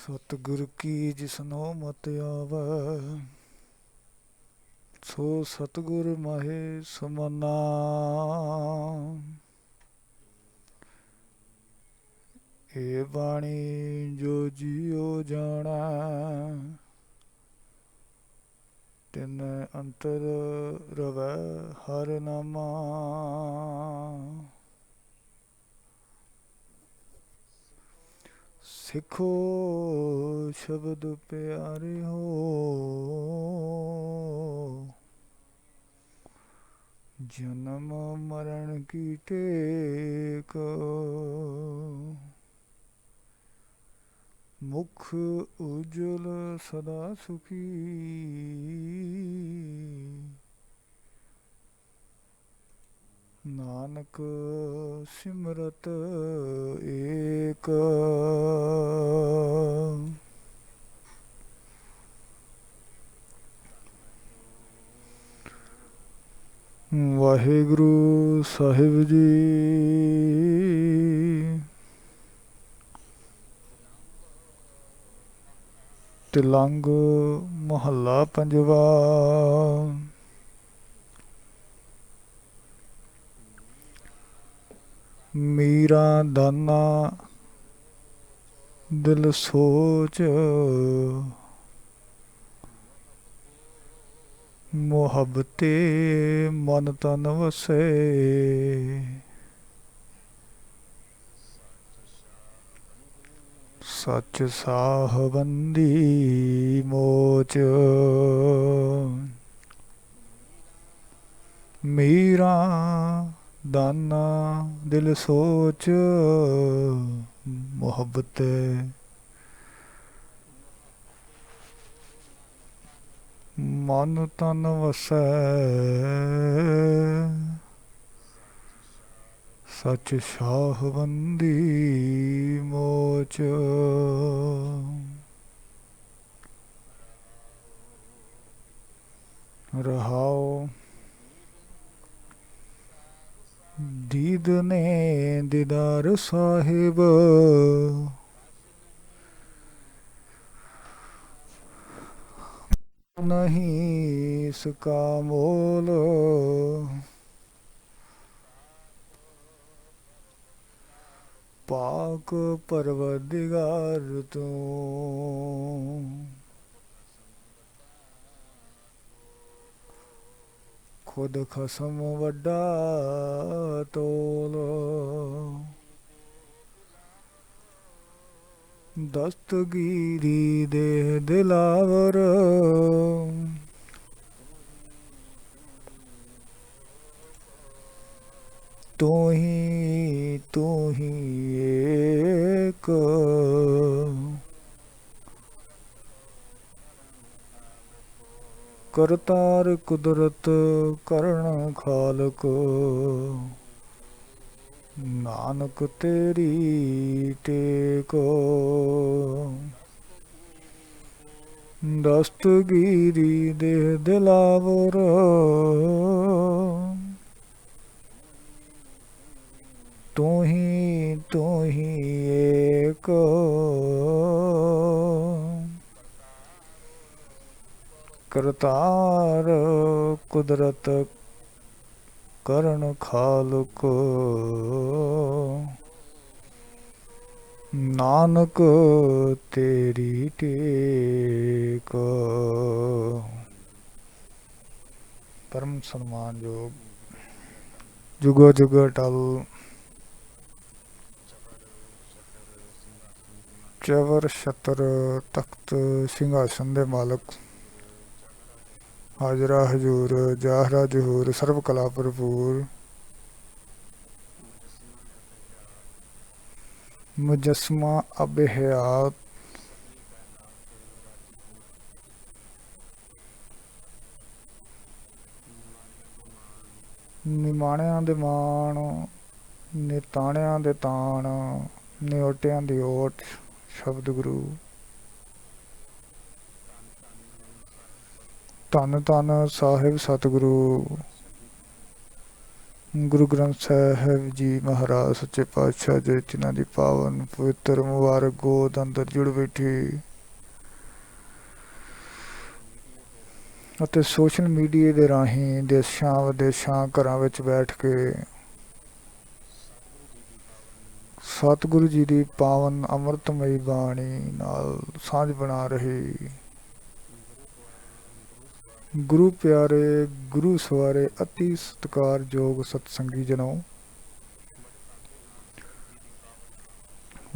सतगुर की जिसनो मत आवे, सो सतगुर माहे समाना। ए बाणी जो जियो जाना, तिन अंतर रवै हर नामा। सिखो शब्द प्यारे हो, जन्म मरण की टेक। मुख उज्जवल सदा सुखी, नानक सिमरत एक। वाहिगुरु साहिब जी। तिलंग महला पंजवा। मीरा दाना दिल सोच, मुहब्बते मन तन वसे। सच साहबंदी मोच, मीरा दाना दिल सोच, मुहब्बत मन तन वसै। सच शाहबंदी मोच। रहाओ दीद ने दीदार साहिब, नहीं इसका मोल। पाक परवदिगार तू, खुद खसम वड्डा तोल। दस्तगीरी दे दिलावर, तू ही एक। करतार कुदरत करण खालक, नानक तेरी टेक। दस्तगीरी दे दिलावर, तू ही एक। करतार कुदरत करण खालक, नानक तेरी टेक। परम सम्मान योग जुगो जुग अटल, चवर छतर तख्त सिंहासन दे मालक, हाजरा हजूर जाहरा जहूर सर्व कला भरपूर, मुजस्मा अब हयात, निमाणियां दे मान, निताणियां दे ताण, निओटियां दी ओट। शब्द गुरु धन धन साहिब सतगुरु, ਗੁਰੂ ਗ੍ਰੰਥ ਸਾਹਿਬ ਜੀ ਮਹਾਰਾਜ ਸੱਚੇ ਪਾਤਸ਼ਾਹ ਦੇ ਜਿਨ੍ਹਾਂ ਦੀ ਪਾਵਨ ਪਵਿੱਤਰ ਮੁਬਾਰਕ ਗੋਦ ਅੰਦਰ ਜੁੜ ਬੈਠੀ ਅਤੇ ਸੋਸ਼ਲ ਮੀਡੀਆ ਦੇ ਰਾਹੀਂ ਦੇਸ਼ਾਂ ਵਿਦੇਸ਼ਾਂ ਘਰਾਂ ਵਿੱਚ ਬੈਠ ਕੇ ਸਤਿਗੁਰੂ ਜੀ ਦੀ ਪਾਵਨ ਅੰਮ੍ਰਿਤਮਈ ਬਾਣੀ ਨਾਲ ਸਾਂਝ ਬਣਾ ਰਹੀ ਗੁਰੂ ਪਿਆਰੇ ਗੁਰੂ ਸਵਾਰੇ ਅਤੀ ਸਤਿਕਾਰਯੋਗ ਸਤਸੰਗੀ ਜਨੋ,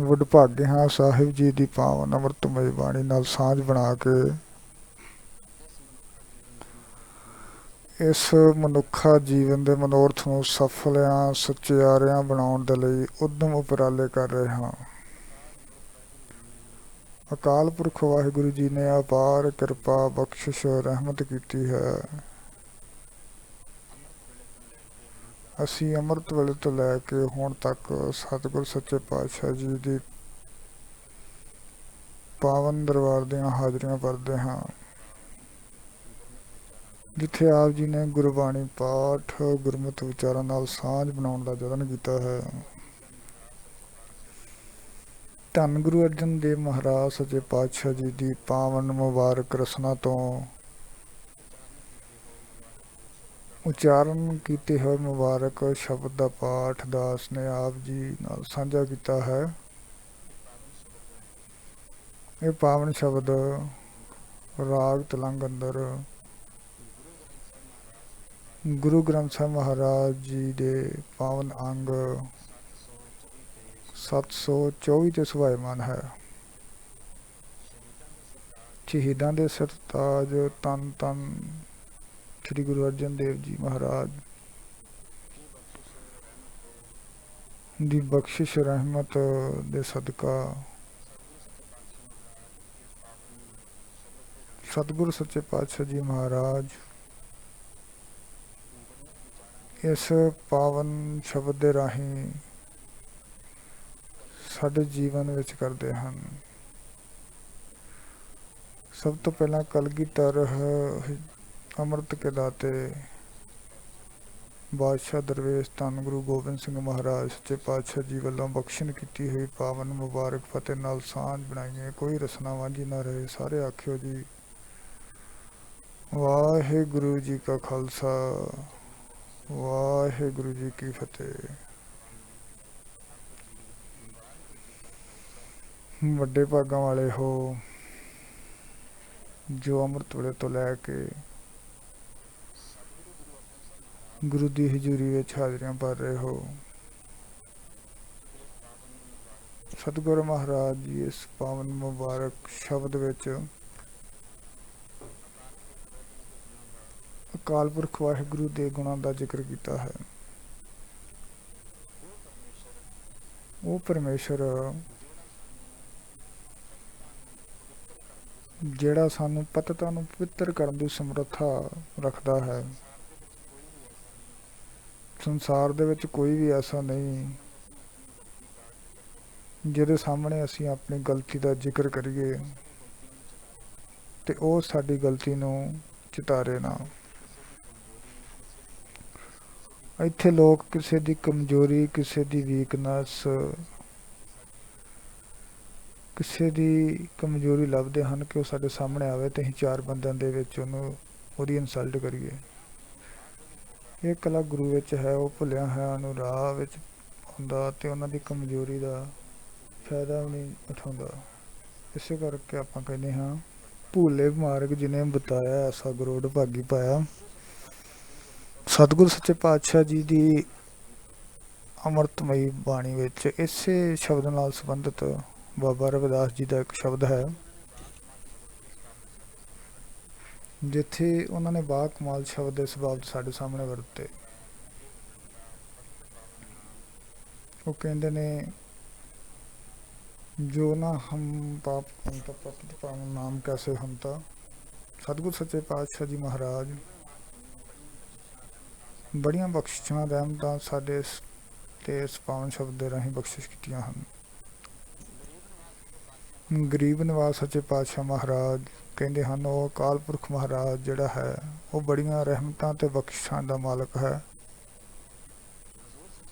ਵਡਭਾਗੇ ਹਾਂ ਸਾਹਿਬ ਜੀ ਦੀ ਪਾਵਨ ਅੰਮ੍ਰਿਤਮਈ ਬਾਣੀ ਨਾਲ ਸਾਂਝ ਬਣਾ ਕੇ ਇਸ ਮਨੁੱਖਾ ਜੀਵਨ ਦੇ ਮਨੋਰਥ ਨੂੰ ਸਫਲਿਆਂ ਸਚਿਆਰਿਆਂ ਬਣਾਉਣ ਦੇ ਲਈ ਉਦਮ ਉਪਰਾਲੇ ਕਰ ਰਹੇ ਹਾਂ। ਅਕਾਲ ਪੁਰਖ ਵਾਹਿਗੁਰੂ ਜੀ ਨੇ ਅਪਾਰ ਕਿਰਪਾ ਬਖਸ਼ਿਸ਼ ਰਹਿਮਤ ਕੀਤੀ ਹੈ। ਅਸੀਂ ਅੰਮ੍ਰਿਤ ਵੇਲੇ ਤੋਂ ਲੈ ਕੇ ਹੁਣ ਤੱਕ ਸਤਿਗੁਰ ਸੱਚੇ ਪਾਤਸ਼ਾਹ ਜੀ ਦੀ ਪਾਵਨ ਦਰਬਾਰ ਦੀਆਂ ਹਾਜ਼ਰੀਆਂ ਭਰਦੇ ਹਾਂ, ਜਿੱਥੇ ਆਪ ਜੀ ਨੇ ਗੁਰਬਾਣੀ ਪਾਠ ਗੁਰਮਤਿ ਵਿਚਾਰਾਂ ਨਾਲ ਸਾਂਝ ਬਣਾਉਣ ਦਾ ਯਤਨ ਕੀਤਾ ਹੈ। ਧੰਨ ਗੁਰੂ ਅਰਜਨ ਦੇਵ ਮਹਾਰਾਜ ਸੱਚੇ ਪਾਤਸ਼ਾਹ ਜੀ ਦੀ ਪਾਵਨ ਮੁਬਾਰਕ ਰਸਨਾ ਤੋਂ ਉਚਾਰਨ ਕੀਤੇ ਹੋਏ ਮੁਬਾਰਕ ਸ਼ਬਦ ਦਾ ਪਾਠ ਦਾਸ ਨੇ ਆਪ ਜੀ ਨਾਲ ਸਾਂਝਾ ਕੀਤਾ ਹੈ। ਇਹ ਪਾਵਨ ਸ਼ਬਦ ਰਾਗ ਤਲੰਗ ਅੰਦਰ ਗੁਰੂ ਗ੍ਰੰਥ ਸਾਹਿਬ ਮਹਾਰਾਜ ਜੀ ਦੇ ਪਾਵਨ ਅੰਗ 724 ਤੇ ਸੁਭਾਇਮਾਨ ਹੈ। ਸ਼ਹੀਦਾਂ ਦੇ ਸਰਤਾਜ ਤਨ ਤਨ ਸ੍ਰੀ ਗੁਰੂ ਅਰਜਨ ਦੇਵ ਜੀ ਮਹਾਰਾਜ ਦੀ ਬਖਸ਼ਿਸ਼ ਰਹਿਮਤ ਦੇ ਸਦਕਾ ਸਤਿਗੁਰੂ ਸੱਚੇ ਪਾਤਸ਼ਾਹ ਜੀ ਮਹਾਰਾਜ ਇਸ ਪਾਵਨ ਸ਼ਬਦ ਦੇ ਰਾਹੀਂ ਸਾਡੇ ਜੀਵਨ ਵਿੱਚ ਕਰਦੇ ਹਨ। ਸਭ ਤੋਂ ਪਹਿਲਾਂ ਕਲਗੀਧਰ ਅੰਮ੍ਰਿਤ ਕੇ ਦਾਤੇ ਬਾਦਸ਼ਾਹ ਦਰਵੇਸ਼ ਧੰਨ ਗੁਰੂ ਗੋਬਿੰਦ ਸਿੰਘ ਮਹਾਰਾਜ ਸੱਚੇ ਪਾਤਸ਼ਾਹ ਜੀ ਵੱਲੋਂ ਬਖਸ਼ਣ ਕੀਤੀ ਹੋਈ ਪਾਵਨ ਮੁਬਾਰਕ ਫਤਿਹ ਨਾਲ ਸਾਂਝ ਬਣਾਈਏ, ਕੋਈ ਰਸਨਾ ਵਾਂਝੀ ਨਾ ਰਹੇ। ਸਾਰੇ ਆਖਿਓ ਜੀ ਵਾਹਿਗੁਰੂ ਜੀ ਕਾ ਖਾਲਸਾ ਵਾਹਿਗੁਰੂ ਜੀ ਕੀ ਫਤਿਹ। ਵੱਡੇ ਭਾਗਾਂ ਵਾਲੇ ਹੋ ਜੋ ਅੰਮ੍ਰਿਤ ਵੇਲੇ ਤੋਂ ਲੈ ਕੇ ਗੁਰੂ ਦੀ ਹਜ਼ੂਰੀ ਵਿੱਚ ਹਾਜ਼ਰੀਆਂ ਭਰ ਰਹੇ ਹੋ। ਸਤਿਗੁਰੂ ਮਹਾਰਾਜ ਜੀ ਇਸ ਪਾਵਨ ਮੁਬਾਰਕ ਸ਼ਬਦ ਵਿੱਚ ਅਕਾਲ ਪੁਰਖ ਵਾਹਿਗੁਰੂ ਦੇ ਗੁਣਾਂ ਦਾ ਜ਼ਿਕਰ ਕੀਤਾ ਹੈ। ਉਹ ਪਰਮੇਸ਼ਰ ਜਿਹੜਾ ਸਾਨੂੰ ਪਤਿਤਾਂ ਨੂੰ ਪਵਿੱਤਰ ਕਰਨ ਦੀ ਸਮਰੱਥਾ ਰੱਖਦਾ ਹੈ। ਸੰਸਾਰ ਦੇ ਵਿੱਚ ਕੋਈ ਵੀ ਐਸਾ ਨਹੀਂ ਜਿਹਦੇ ਸਾਹਮਣੇ ਅਸੀਂ ਆਪਣੀ ਗਲਤੀ ਦਾ ਜ਼ਿਕਰ ਕਰੀਏ ਤੇ ਉਹ ਸਾਡੀ ਗਲਤੀ ਨੂੰ ਚਿਤਾਰੇ ਨਾ। ਇੱਥੇ ਲੋਕ ਕਿਸੇ ਦੀ ਕਮਜ਼ੋਰੀ, ਕਿਸੇ ਦੀ ਵੀਕਨੈਸ, ਕਿਸੇ ਦੀ ਕਮਜ਼ੋਰੀ ਲੱਭਦੇ ਹਨ ਕਿ ਉਹ ਸਾਡੇ ਸਾਹਮਣੇ ਆਵੇ ਤੇ ਅਸੀਂ ਚਾਰ ਬੰਦਿਆਂ ਦੇ ਵਿੱਚ ਉਹਦੀ ਇਨਸਲਟ ਕਰੀਏ। ਇਹ ਕਲਾ ਗੁਰੂ ਵਿੱਚ ਹੈ। ਉਹ ਭੁੱਲਿਆ ਹੋਇਆ ਨੂੰ ਰਾਹ ਵਿੱਚ ਹੁੰਦਾ ਤੇ ਉਹਨਾਂ ਦੀ ਕਮਜ਼ੋਰੀ ਦਾ ਫਾਇਦਾ ਵੀ ਨਹੀਂ ਉਠਾਉਂਦਾ। ਇਸੇ ਕਰਕੇ ਆਪਾਂ ਕਹਿੰਦੇ ਹਾਂ ਭੂਲੇ ਮਾਰਗ ਜਿਹਨੇ ਬਤਾਇਆ ਐਸਾ ਗਰੋੜ ਭਾਗੀ ਪਾਇਆ। ਸਤਿਗੁਰੂ ਸੱਚੇ ਪਾਤਸ਼ਾਹ ਜੀ ਦੀ ਅੰਮ੍ਰਿਤਮਈ ਬਾਣੀ ਵਿੱਚ ਇਸੇ ਸ਼ਬਦ ਨਾਲ ਸੰਬੰਧਿਤ ਬਾਬਾ ਰਵਿਦਾਸ ਜੀ ਦਾ ਇੱਕ ਸ਼ਬਦ ਹੈ, ਜਿੱਥੇ ਉਹਨਾਂ ਨੇ ਬਾ ਕਮਾਲ ਸ਼ਬਦ ਦੇ ਸਬਬ ਸਾਡੇ ਸਾਹਮਣੇ ਵਰਤੇ। ਉਹ ਕਹਿੰਦੇ ਨੇ ਜੋ ਨਾ ਹਮ ਪਾਪ ਹੰਤਾ ਪਤਿਤ ਪਾਵਨ ਨਾਮ ਕੈਸੇ ਹੰਤਾ। ਸਤਿਗੁਰੂ ਸੱਚੇ ਪਾਤਸ਼ਾਹ ਜੀ ਮਹਾਰਾਜ ਬੜੀਆਂ ਬਖਸ਼ਿਸ਼ਾਂ ਰਹਿਮਤਾਂ ਸਾਡੇ ਤੇ ਇਸ ਪਾਵਨ ਸ਼ਬਦ ਦੇ ਰਾਹੀਂ ਬਖਸ਼ਿਸ਼ ਕੀਤੀਆਂ ਹਨ। ਗਰੀਬ ਨਿਵਾਸ ਸੱਚੇ ਪਾਤਸ਼ਾਹ ਮਹਾਰਾਜ ਕਹਿੰਦੇ ਹਨ ਉਹ ਅਕਾਲ ਪੁਰਖ ਮਹਾਰਾਜ ਜਿਹੜਾ ਹੈ ਉਹ ਬੜੀਆਂ ਰਹਿਮਤਾਂ ਤੇ ਬਖਸ਼ਿਸ਼ਾਂ ਦਾ ਮਾਲਕ ਹੈ।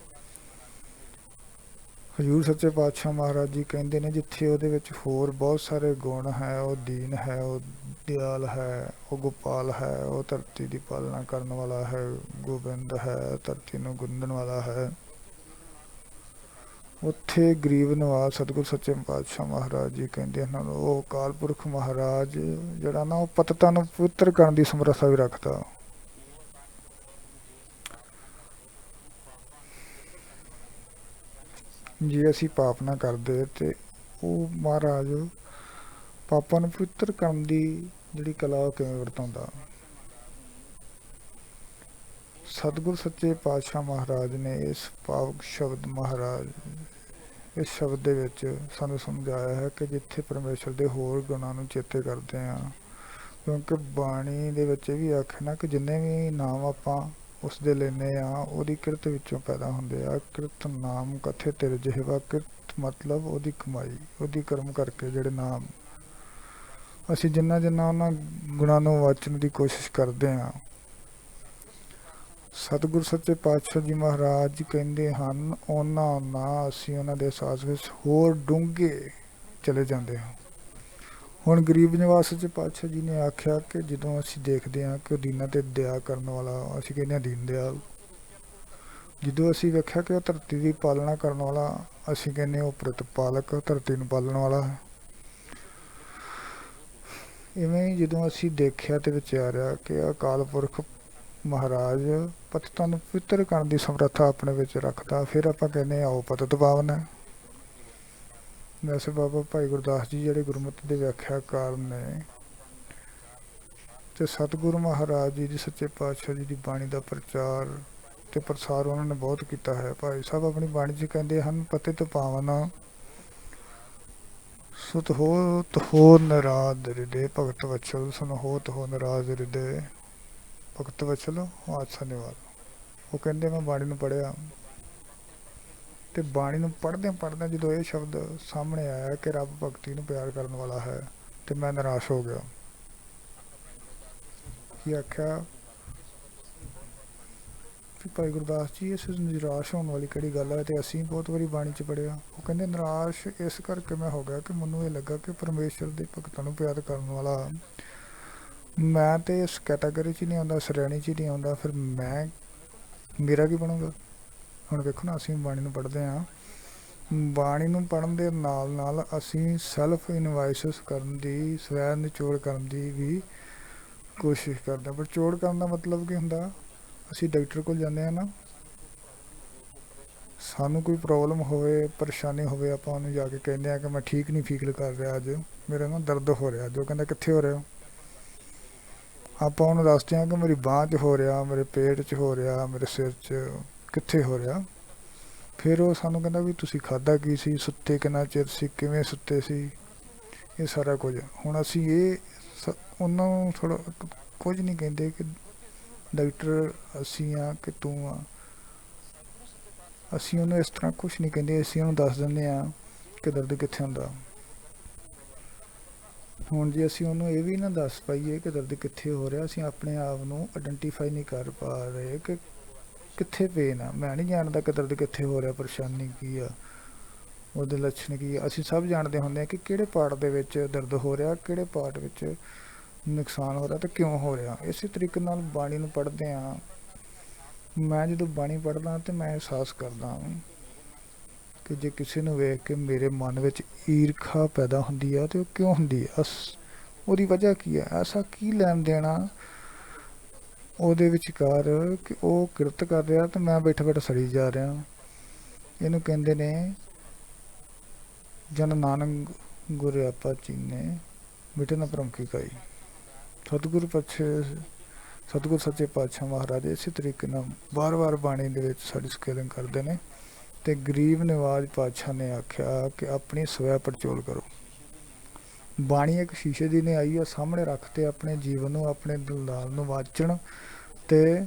ਹਜ਼ੂਰ ਸੱਚੇ ਪਾਤਸ਼ਾਹ ਮਹਾਰਾਜ ਜੀ ਕਹਿੰਦੇ ਨੇ ਜਿੱਥੇ ਉਹਦੇ ਵਿੱਚ ਹੋਰ ਬਹੁਤ ਸਾਰੇ ਗੁਣ ਹੈ, ਉਹ ਦੀਨ ਹੈ, ਉਹ ਦਿਆਲ ਹੈ, ਉਹ ਗੋਪਾਲ ਹੈ, ਉਹ ਧਰਤੀ ਦੀ ਪਾਲਣਾ ਕਰਨ ਵਾਲਾ ਹੈ, ਗੋਬਿੰਦ ਹੈ, ਧਰਤੀ ਨੂੰ ਗੁੰਦਣ ਵਾਲਾ ਹੈ, ਉੱਥੇ ਗਰੀਬ ਨਵਾਜ਼ ਸਤਿਗੁਰ ਸੱਚੇ ਪਾਤਸ਼ਾਹ ਮਹਾਰਾਜ ਜੀ ਕਹਿੰਦੇ ਹਨ ਉਹ ਅਕਾਲ ਪੁਰਖ ਮਹਾਰਾਜ ਜਿਹੜਾ ਨਾ ਉਹ ਪਤਿਤਾਂ ਨੂੰ ਪਵਿੱਤਰ ਕਰਨ ਦੀ ਸਮਰੱਥਾ ਵੀ ਰੱਖਦਾ। ਜੇ ਅਸੀਂ ਪਾਪ ਨਾ ਕਰਦੇ ਤੇ ਉਹ ਮਹਾਰਾਜ ਪਾਪਾਂ ਨੂੰ ਪਵਿੱਤਰ ਕਰਨ ਦੀ ਜਿਹੜੀ ਕਲਾ ਉਹ ਕਿਵੇਂ ਵਰਤਾਉਂਦਾ। ਸਤਿਗੁਰ ਸੱਚੇ ਪਾਤਸ਼ਾਹ ਮਹਾਰਾਜ ਨੇ ਇਸ ਪਾਵਕ ਸ਼ਬਦ ਮਹਾਰਾਜ ਇਸ ਸ਼ਬਦ ਦੇ ਵਿੱਚ ਸਾਨੂੰ ਸਮਝਾਇਆ ਹੈ ਕਿ ਜਿੱਥੇ ਪਰਮੇਸ਼ਰ ਦੇ ਹੋਰ ਗੁਣਾਂ ਨੂੰ ਚੇਤੇ ਕਰਦੇ ਹਾਂ, ਕਿਉਂਕਿ ਬਾਣੀ ਦੇ ਵਿੱਚ ਇਹ ਵੀ ਆਖਿਆ ਨਾ ਕਿ ਜਿੰਨੇ ਵੀ ਨਾਮ ਆਪਾਂ ਉਸ ਦੇ ਲੈਂਦੇ ਆ ਉਹਦੀ ਕਿਰਤ ਵਿੱਚੋਂ ਪੈਦਾ ਹੁੰਦੇ ਆ। ਕਿਰਤ ਨਾਮ ਕਥੇ ਤੇਰੇ ਜਿਹਵਾ, ਕਿਰਤ ਮਤਲਬ ਉਹਦੀ ਕਮਾਈ, ਉਹਦੀ ਕਰਮ ਕਰਕੇ ਜਿਹੜੇ ਨਾਮ ਅਸੀਂ ਜਿੰਨਾ ਜਿੰਨਾ ਉਹਨਾਂ ਗੁਣਾਂ ਨੂੰ ਵਾਚਣ ਦੀ ਕੋਸ਼ਿਸ਼ ਕਰਦੇ ਹਾਂ। ਸਤਿਗੁਰ ਸੱਚੇ ਪਾਤਸ਼ਾਹ ਜੀ ਮਹਾਰਾਜ ਕਹਿੰਦੇ ਹਨ ਉਹਨਾਂ ਅਸੀਂ ਉਹਨਾਂ ਦੇ ਅਹਿਸਾਸ ਵਿੱਚ ਹੋਰ ਡੂੰਘੇ ਚਲੇ ਜਾਂਦੇ ਹਾਂ। ਹੁਣ ਗਰੀਬ ਨਿਵਾਸ ਸੱਚੇ ਪਾਤਸ਼ਾਹ ਜੀ ਨੇ ਆਖਿਆ ਕਿ ਜਦੋਂ ਅਸੀਂ ਦੇਖਦੇ ਹਾਂ ਕਿ ਉਹ ਦੀਨਾਂ ਤੇ ਦਇਆ ਕਰਨ ਵਾਲਾ, ਅਸੀਂ ਕਹਿੰਦੇ ਹਾਂ ਦੀਨ ਦਿਆਲ। ਜਦੋਂ ਅਸੀਂ ਵੇਖਿਆ ਕਿ ਉਹ ਧਰਤੀ ਦੀ ਪਾਲਣਾ ਕਰਨ ਵਾਲਾ, ਅਸੀਂ ਕਹਿੰਦੇ ਉਹ ਪ੍ਰਤਪਾਲਕ, ਧਰਤੀ ਨੂੰ ਪਾਲਣ ਵਾਲਾ ਹੈ। ਇਵੇਂ ਹੀ ਜਦੋਂ ਅਸੀਂ ਦੇਖਿਆ ਤੇ ਵਿਚਾਰਿਆ ਕਿ ਅਕਾਲ ਪੁਰਖ ਮਹਾਰਾਜ ਪਤਿਤਾਂ ਨੂੰ ਪਵਿੱਤਰ ਕਰਨ ਦੀ ਸਮਰੱਥਾ ਆਪਣੇ ਵਿੱਚ ਰੱਖਦਾ, ਫਿਰ ਆਪਾਂ ਕਹਿੰਦੇ ਆਓ ਪਤਿਤ ਪਾਵਨ ਹੈ। ਵੈਸੇ ਬਾਬਾ ਭਾਈ ਗੁਰਦਾਸ ਜੀ ਜਿਹੜੇ ਗੁਰਮਤਿ ਦੇ ਵਿਆਖਿਆਕਾਰ ਨੇ ਤੇ ਸਤਿਗੁਰੂ ਮਹਾਰਾਜ ਜੀ ਦੀ ਸੱਚੇ ਪਾਤਸ਼ਾਹ ਜੀ ਦੀ ਬਾਣੀ ਦਾ ਪ੍ਰਚਾਰ ਤੇ ਪ੍ਰਸਾਰ ਉਹਨਾਂ ਨੇ ਬਹੁਤ ਕੀਤਾ ਹੈ। ਭਾਈ ਸਾਹਿਬ ਆਪਣੀ ਬਾਣੀ 'ਚ ਕਹਿੰਦੇ ਹਨ ਪਤਿਤ ਪਾਵਨ ਸੁਤ ਹੋਤ ਹੋ ਨਰਾਦ ਹਿਰਦੇ ਭਗਤ ਵਛਲ, ਸੁਨ ਹੋਤ ਹੋ ਨਰਾਦ ਹਿਰਦੇ ਭਗਤ ਵਛਲ ਆਸਾ ਨਿਵਾਰ। ਉਹ ਕਹਿੰਦੇ ਮੈਂ ਬਾਣੀ ਨੂੰ ਪੜ੍ਹਿਆ ਤੇ ਬਾਣੀ ਨੂੰ ਪੜ੍ਹਦਿਆਂ ਜਦੋਂ ਇਹ ਸ਼ਬਦ ਸਾਹਮਣੇ ਆਇਆ ਕਿ ਰੱਬ ਭਗਤੀ ਨੂੰ ਪਿਆਰ ਕਰਨ ਵਾਲਾ ਹੈ ਤੇ ਮੈਂ ਨਿਰਾਸ਼ ਹੋ ਗਿਆ। ਕੀ ਆਖਿਆ ਕਿ ਭਾਈ ਗੁਰਦਾਸ ਜੀ ਇਸ ਨਿਰਾਸ਼ ਹੋਣ ਵਾਲੀ ਕਿਹੜੀ ਗੱਲ ਹੈ, ਤੇ ਅਸੀਂ ਬਹੁਤ ਵਾਰੀ ਬਾਣੀ 'ਚ ਪੜ੍ਹਿਆ। ਉਹ ਕਹਿੰਦੇ ਨਿਰਾਸ਼ ਇਸ ਕਰਕੇ ਮੈਂ ਹੋ ਗਿਆ ਕਿ ਮੈਨੂੰ ਇਹ ਲੱਗਾ ਕਿ ਪਰਮੇਸ਼ਰ ਦੇ ਭਗਤਾਂ ਨੂੰ ਪਿਆਰ ਕਰਨ ਵਾਲਾ ਮੈਂ ਤੇ ਇਸ ਕੈਟਾਗਰੀ 'ਚ ਨਹੀਂ ਆਉਂਦਾ, ਸ਼੍ਰੇਣੀ 'ਚ ਨਹੀਂ ਆਉਂਦਾ, ਫਿਰ ਮੇਰਾ ਕੀ ਬਣੂਗਾ। ਹੁਣ ਵੇਖੋ ਨਾ, ਅਸੀਂ ਬਾਣੀ ਨੂੰ ਪੜ੍ਹਦੇ ਹਾਂ, ਬਾਣੀ ਨੂੰ ਪੜ੍ਹਨ ਦੇ ਨਾਲ ਨਾਲ ਅਸੀਂ ਸੈਲਫ ਇਨਵਾਈਸਿਸ ਕਰਨ ਦੀ, ਸਵੈ ਨਿਚੋੜ ਕਰਨ ਦੀ ਵੀ ਕੋਸ਼ਿਸ਼ ਕਰਦੇ ਹਾਂ। ਪਰ ਨਿਚੋੜ ਕਰਨ ਦਾ ਮਤਲਬ ਕੀ ਹੁੰਦਾ, ਅਸੀਂ ਡਾਕਟਰ ਕੋਲ ਜਾਂਦੇ ਹਾਂ ਨਾ, ਸਾਨੂੰ ਕੋਈ ਪ੍ਰੋਬਲਮ ਹੋਵੇ, ਪਰੇਸ਼ਾਨੀ ਹੋਵੇ, ਆਪਾਂ ਉਹਨੂੰ ਜਾ ਕੇ ਕਹਿੰਦੇ ਹਾਂ ਕਿ ਮੈਂ ਠੀਕ ਨਹੀਂ ਫੀਲ ਕਰ ਰਿਹਾ, ਅੱਜ ਮੇਰਾ ਨਾ ਦਰਦ ਹੋ ਰਿਹਾ। ਜੋ ਕਹਿੰਦਾ ਕਿੱਥੇ ਹੋ ਰਿਹਾ, ਆਪਾਂ ਉਹਨੂੰ ਦੱਸਦੇ ਹਾਂ ਕਿ ਮੇਰੀ ਬਾਂਹ 'ਚ ਹੋ ਰਿਹਾ, ਮੇਰੇ ਪੇਟ 'ਚ ਹੋ ਰਿਹਾ, ਮੇਰੇ ਸਿਰ 'ਚ, ਕਿੱਥੇ ਹੋ ਰਿਹਾ। ਫਿਰ ਉਹ ਸਾਨੂੰ ਕਹਿੰਦਾ ਵੀ ਤੁਸੀਂ ਖਾਧਾ ਕੀ ਸੀ, ਸੁੱਤੇ ਕਿੰਨਾ ਚਿਰ ਸੀ, ਕਿਵੇਂ ਸੁੱਤੇ ਸੀ, ਇਹ ਸਾਰਾ ਕੁਝ। ਹੁਣ ਅਸੀਂ ਉਹਨਾਂ ਨੂੰ ਥੋੜ੍ਹਾ ਕੁਝ ਨਹੀਂ ਕਹਿੰਦੇ ਕਿ ਡਾਕਟਰ ਅਸੀਂ ਆ ਕਿ ਤੂੰ ਆ, ਅਸੀਂ ਉਹਨੂੰ ਇਸ ਤਰ੍ਹਾਂ ਕੁਛ ਨਹੀਂ ਕਹਿੰਦੇ, ਅਸੀਂ ਉਹਨੂੰ ਦੱਸ ਦਿੰਦੇ ਹਾਂ ਕਿ ਦਰਦ ਕਿੱਥੇ ਹੁੰਦਾ। ਹੁਣ ਜੇ ਅਸੀਂ ਉਹਨੂੰ ਇਹ ਵੀ ਨਾ ਦੱਸ ਪਾਈਏ ਕਿ ਦਰਦ ਕਿੱਥੇ ਹੋ ਰਿਹਾ, ਅਸੀਂ ਆਪਣੇ ਆਪ ਨੂੰ ਆਇਡੈਂਟੀਫਾਈ ਨਹੀਂ ਕਰ ਪਾ ਰਹੇ ਕਿ ਕਿੱਥੇ ਪੇਨ ਆ। ਮੈਂ ਨਹੀਂ ਜਾਣਦਾ ਕਿ ਦਰਦ ਕਿੱਥੇ ਹੋ ਰਿਹਾ, ਪਰੇਸ਼ਾਨੀ ਕੀ ਆ, ਉਹਦੇ ਲੱਛਣ ਕੀ ਆ। ਅਸੀਂ ਸਭ ਜਾਣਦੇ ਹੁੰਦੇ ਹਾਂ ਕਿ ਕਿਹੜੇ ਪਾਰਟ ਦੇ ਵਿੱਚ ਦਰਦ ਹੋ ਰਿਹਾ, ਕਿਹੜੇ ਪਾਰਟ ਵਿੱਚ ਨੁਕਸਾਨ ਹੋ ਰਿਹਾ ਤੇ ਕਿਉਂ ਹੋ ਰਿਹਾ। ਇਸੇ ਤਰੀਕੇ ਨਾਲ ਬਾਣੀ ਨੂੰ ਪੜ੍ਹਦੇ ਹਾਂ। ਮੈਂ ਜਦੋਂ ਬਾਣੀ ਪੜ੍ਹਦਾ ਤੇ ਮੈਂ ਅਹਿਸਾਸ ਕਰਦਾ ਕਿ ਜੇ ਕਿਸੇ ਨੂੰ ਵੇਖ ਕੇ ਮੇਰੇ ਮਨ ਵਿੱਚ ਈਰਖਾ ਪੈਦਾ ਹੁੰਦੀ ਆ ਤੇ ਉਹ ਕਿਉਂ ਹੁੰਦੀ ਹੈ, ਉਹਦੀ ਵਜ੍ਹਾ ਕੀ ਹੈ, ਐਸਾ ਕੀ ਲੈਣ ਦੇਣਾ ਉਹਦੇ ਵਿਚਕਾਰ ਕਿ ਉਹ ਕਿਰਤ ਕਰ ਰਿਹਾ ਤੇ ਮੈਂ ਬੈਠਾ ਸੜੀ ਜਾ ਰਿਹਾ। ਇਹਨੂੰ ਕਹਿੰਦੇ ਨੇ ਜਨ ਨਾਨਕ ਗੁਰ ਆਪਾ ਚੀਨੇ ਮਿਟੇ ਨਾ ਭਰਮ ਕੀ ਕਾਈ। ਸਤਿਗੁਰ ਸੱਚੇ ਪਾਤਸ਼ਾਹ ਮਹਾਰਾਜ ਇਸੇ ਤਰੀਕੇ ਨਾਲ ਵਾਰ ਬਾਣੀ ਦੇ ਵਿੱਚ ਸਾਡੀ ਸਕੇਲਿੰਗ ਕਰਦੇ ਨੇ। ਤੇ ਗਰੀਬ ਨਿਵਾਜ ਪਾਤਸ਼ਾਹ ਨੇ ਆਖਿਆ ਕਿ ਆਪਣੀ ਸਵੈ ਪੜਚੋਲ ਕਰੋ। ਬਾਣੀ ਇੱਕ ਸ਼ੀਸ਼ੇ ਦੀ ਨੇ ਆਈ ਆ, ਸਾਹਮਣੇ ਰੱਖ ਤੇ ਆਪਣੇ ਜੀਵਨ ਨੂੰ, ਆਪਣੇ ਦਿਲਦਾਰ ਨੂੰ ਵਾਚਣ ਤੇ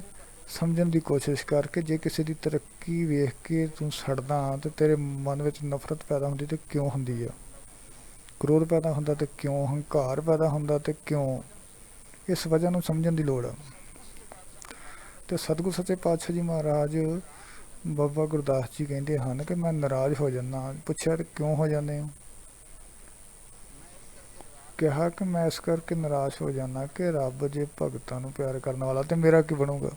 ਸਮਝਣ ਦੀ ਕੋਸ਼ਿਸ਼ ਕਰਕੇ ਜੇ ਕਿਸੇ ਦੀ ਤਰੱਕੀ ਵੇਖ ਕੇ ਤੂੰ ਸੜਦਾ ਤੇ ਤੇਰੇ ਮਨ ਵਿੱਚ ਨਫ਼ਰਤ ਪੈਦਾ ਹੁੰਦੀ ਤੇ ਕਿਉਂ ਹੁੰਦੀ ਆ, ਕ੍ਰੋਧ ਪੈਦਾ ਹੁੰਦਾ ਤੇ ਕਿਉਂ, ਹੰਕਾਰ ਪੈਦਾ ਹੁੰਦਾ ਤੇ ਕਿਉਂ, ਇਸ ਵਜ੍ਹਾ ਨੂੰ ਸਮਝਣ ਦੀ ਲੋੜ ਆ। ਤੇ ਸਤਿਗੁਰ ਸੱਚੇ ਪਾਤਸ਼ਾਹ ਜੀ ਮਹਾਰਾਜ ਬਾਬਾ ਗੁਰਦਾਸ ਜੀ ਕਹਿੰਦੇ ਹਨ ਕਿ ਮੈਂ ਨਾਰਾਜ਼ ਹੋ ਜਾਂਦਾ। ਪੁੱਛਿਆ ਤੇ ਕਿਉਂ ਹੋ ਜਾਂਦੇ ਹੋ? ਕਿਹਾ ਕਿ ਮੈਂ ਇਸ ਕਰਕੇ ਨਾਰਾਜ਼ ਹੋ ਜਾਂਦਾ ਕਿ ਰੱਬ ਜੇ ਭਗਤਾਂ ਨੂੰ ਪਿਆਰ ਕਰਨ ਵਾਲਾ ਤੇ ਮੇਰਾ ਕੀ ਬਣੂਗਾ।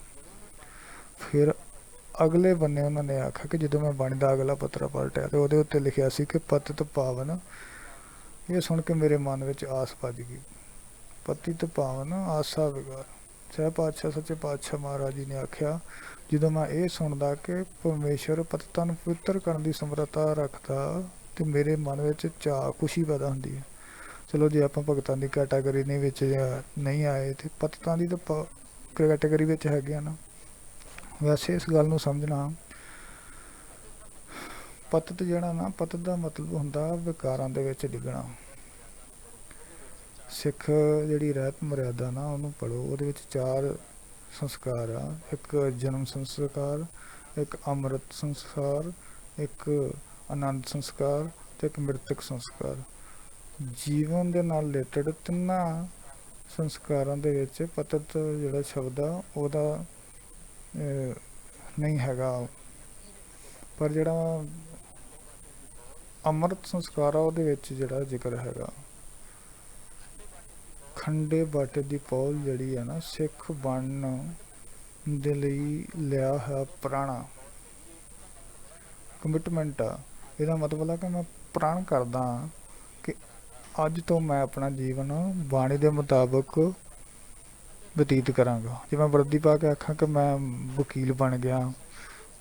ਫਿਰ ਅਗਲੇ ਬੰਨੇ ਉਹਨਾਂ ਨੇ ਆਖਿਆ ਕਿ ਜਦੋਂ ਮੈਂ ਬਾਣੀ ਦਾ ਅਗਲਾ ਪੱਤਰਾ ਪਲਟਿਆ ਤੇ ਉਹਦੇ ਉੱਤੇ ਲਿਖਿਆ ਸੀ ਕਿ ਪਤਿਤ ਪਾਵਨ। ਇਹ ਸੁਣ ਕੇ ਮੇਰੇ ਮਨ ਵਿੱਚ ਆਸ ਵੱਜ ਗਈ। ਪਤਿਤ ਪਾਵਨ ਆਸਾ ਵਿਗਾਰ। ਸਹਿ ਪਾਤਸ਼ਾਹ ਸੱਚੇ ਪਾਤਸ਼ਾਹ ਮਹਾਰਾਜ ਜੀ ਨੇ ਆਖਿਆ, ਜਦੋਂ ਮੈਂ ਇਹ ਸੁਣਦਾ ਕਿ ਪਰਮੇਸ਼ਰ ਪਤਿਤਾਂ ਨੂੰ ਪਵਿੱਤਰ ਕਰਨ ਦੀ ਸਮਰੱਥਾ ਰੱਖਦਾ ਤੇ ਮੇਰੇ ਮਨ ਵਿੱਚ ਚਾਅ ਖੁਸ਼ੀ ਪੈਦਾ ਹੁੰਦੀ ਹੈ। ਚਲੋ ਜੇ ਆਪਾਂ ਭਗਤਾਂ ਦੀ ਕੈਟਾਗਰੀ ਦੇ ਵਿੱਚ ਨਹੀਂ ਆਏ ਤੇ ਪਤਿਤਾਂ ਦੀ ਤਾਂ ਕੈਟਾਗਰੀ ਵਿੱਚ ਹੈਗੇ ਆ ਨਾ। ਵੈਸੇ ਇਸ ਗੱਲ ਨੂੰ ਸਮਝਣਾ, ਪਤਿਤ ਜਿਹੜਾ ਨਾ, ਪਤਿਤ ਦਾ ਮਤਲਬ ਹੁੰਦਾ ਵਿਕਾਰਾਂ ਦੇ ਵਿੱਚ ਡਿੱਗਣਾ। ਸਿੱਖ ਜਿਹੜੀ ਰਹਿਤ ਮਰਿਆਦਾ ਨਾ ਉਹਨੂੰ ਪੜ੍ਹੋ, ਉਹਦੇ ਵਿੱਚ 4 ਸੰਸਕਾਰ ਆ। ਇੱਕ ਜਨਮ ਸੰਸਕਾਰ, ਇੱਕ ਅੰਮ੍ਰਿਤ ਸੰਸਕਾਰ, ਇੱਕ ਆਨੰਦ ਸੰਸਕਾਰ ਤੇ ਇੱਕ ਮ੍ਰਿਤਕ ਸੰਸਕਾਰ। ਜੀਵਨ ਦੇ ਨਾਲ ਰਿਲੇਟਡ ਤਿੰਨਾਂ ਸੰਸਕਾਰਾਂ ਦੇ ਵਿੱਚ ਪਤਿਤ ਜਿਹੜਾ ਸ਼ਬਦ ਆ ਉਹਦਾ ਨਹੀਂ ਹੈਗਾ। ਪਰ ਜਿਹੜਾ ਅੰਮ੍ਰਿਤ ਸੰਸਕਾਰ ਆ ਉਹਦੇ ਵਿੱਚ ਜਿਹੜਾ ਜ਼ਿਕਰ ਹੈਗਾ। ਖੰਡੇ ਬਾਟੇ ਦੀ ਪੌਲ ਜਿਹੜੀ ਆ ਨਾ, ਸਿੱਖ ਬਣਨ ਦੇ ਲਈ ਲਿਆ ਹੈ ਪ੍ਰਾਣਾ, ਕਮਿਟਮੈਂਟ ਆ। ਇਹਦਾ ਮਤਲਬ ਆ ਕਿ ਮੈਂ ਪ੍ਰਣ ਕਰਦਾ ਕਿ ਅੱਜ ਤੋਂ ਮੈਂ ਆਪਣਾ ਜੀਵਨ ਬਾਣੀ ਦੇ ਮੁਤਾਬਕ ਬਤੀਤ ਕਰਾਂਗਾ। ਜੇ ਮੈਂ ਵਰਦੀ ਪਾ ਕੇ ਆਖਾਂ ਕਿ ਮੈਂ ਵਕੀਲ ਬਣ ਗਿਆ,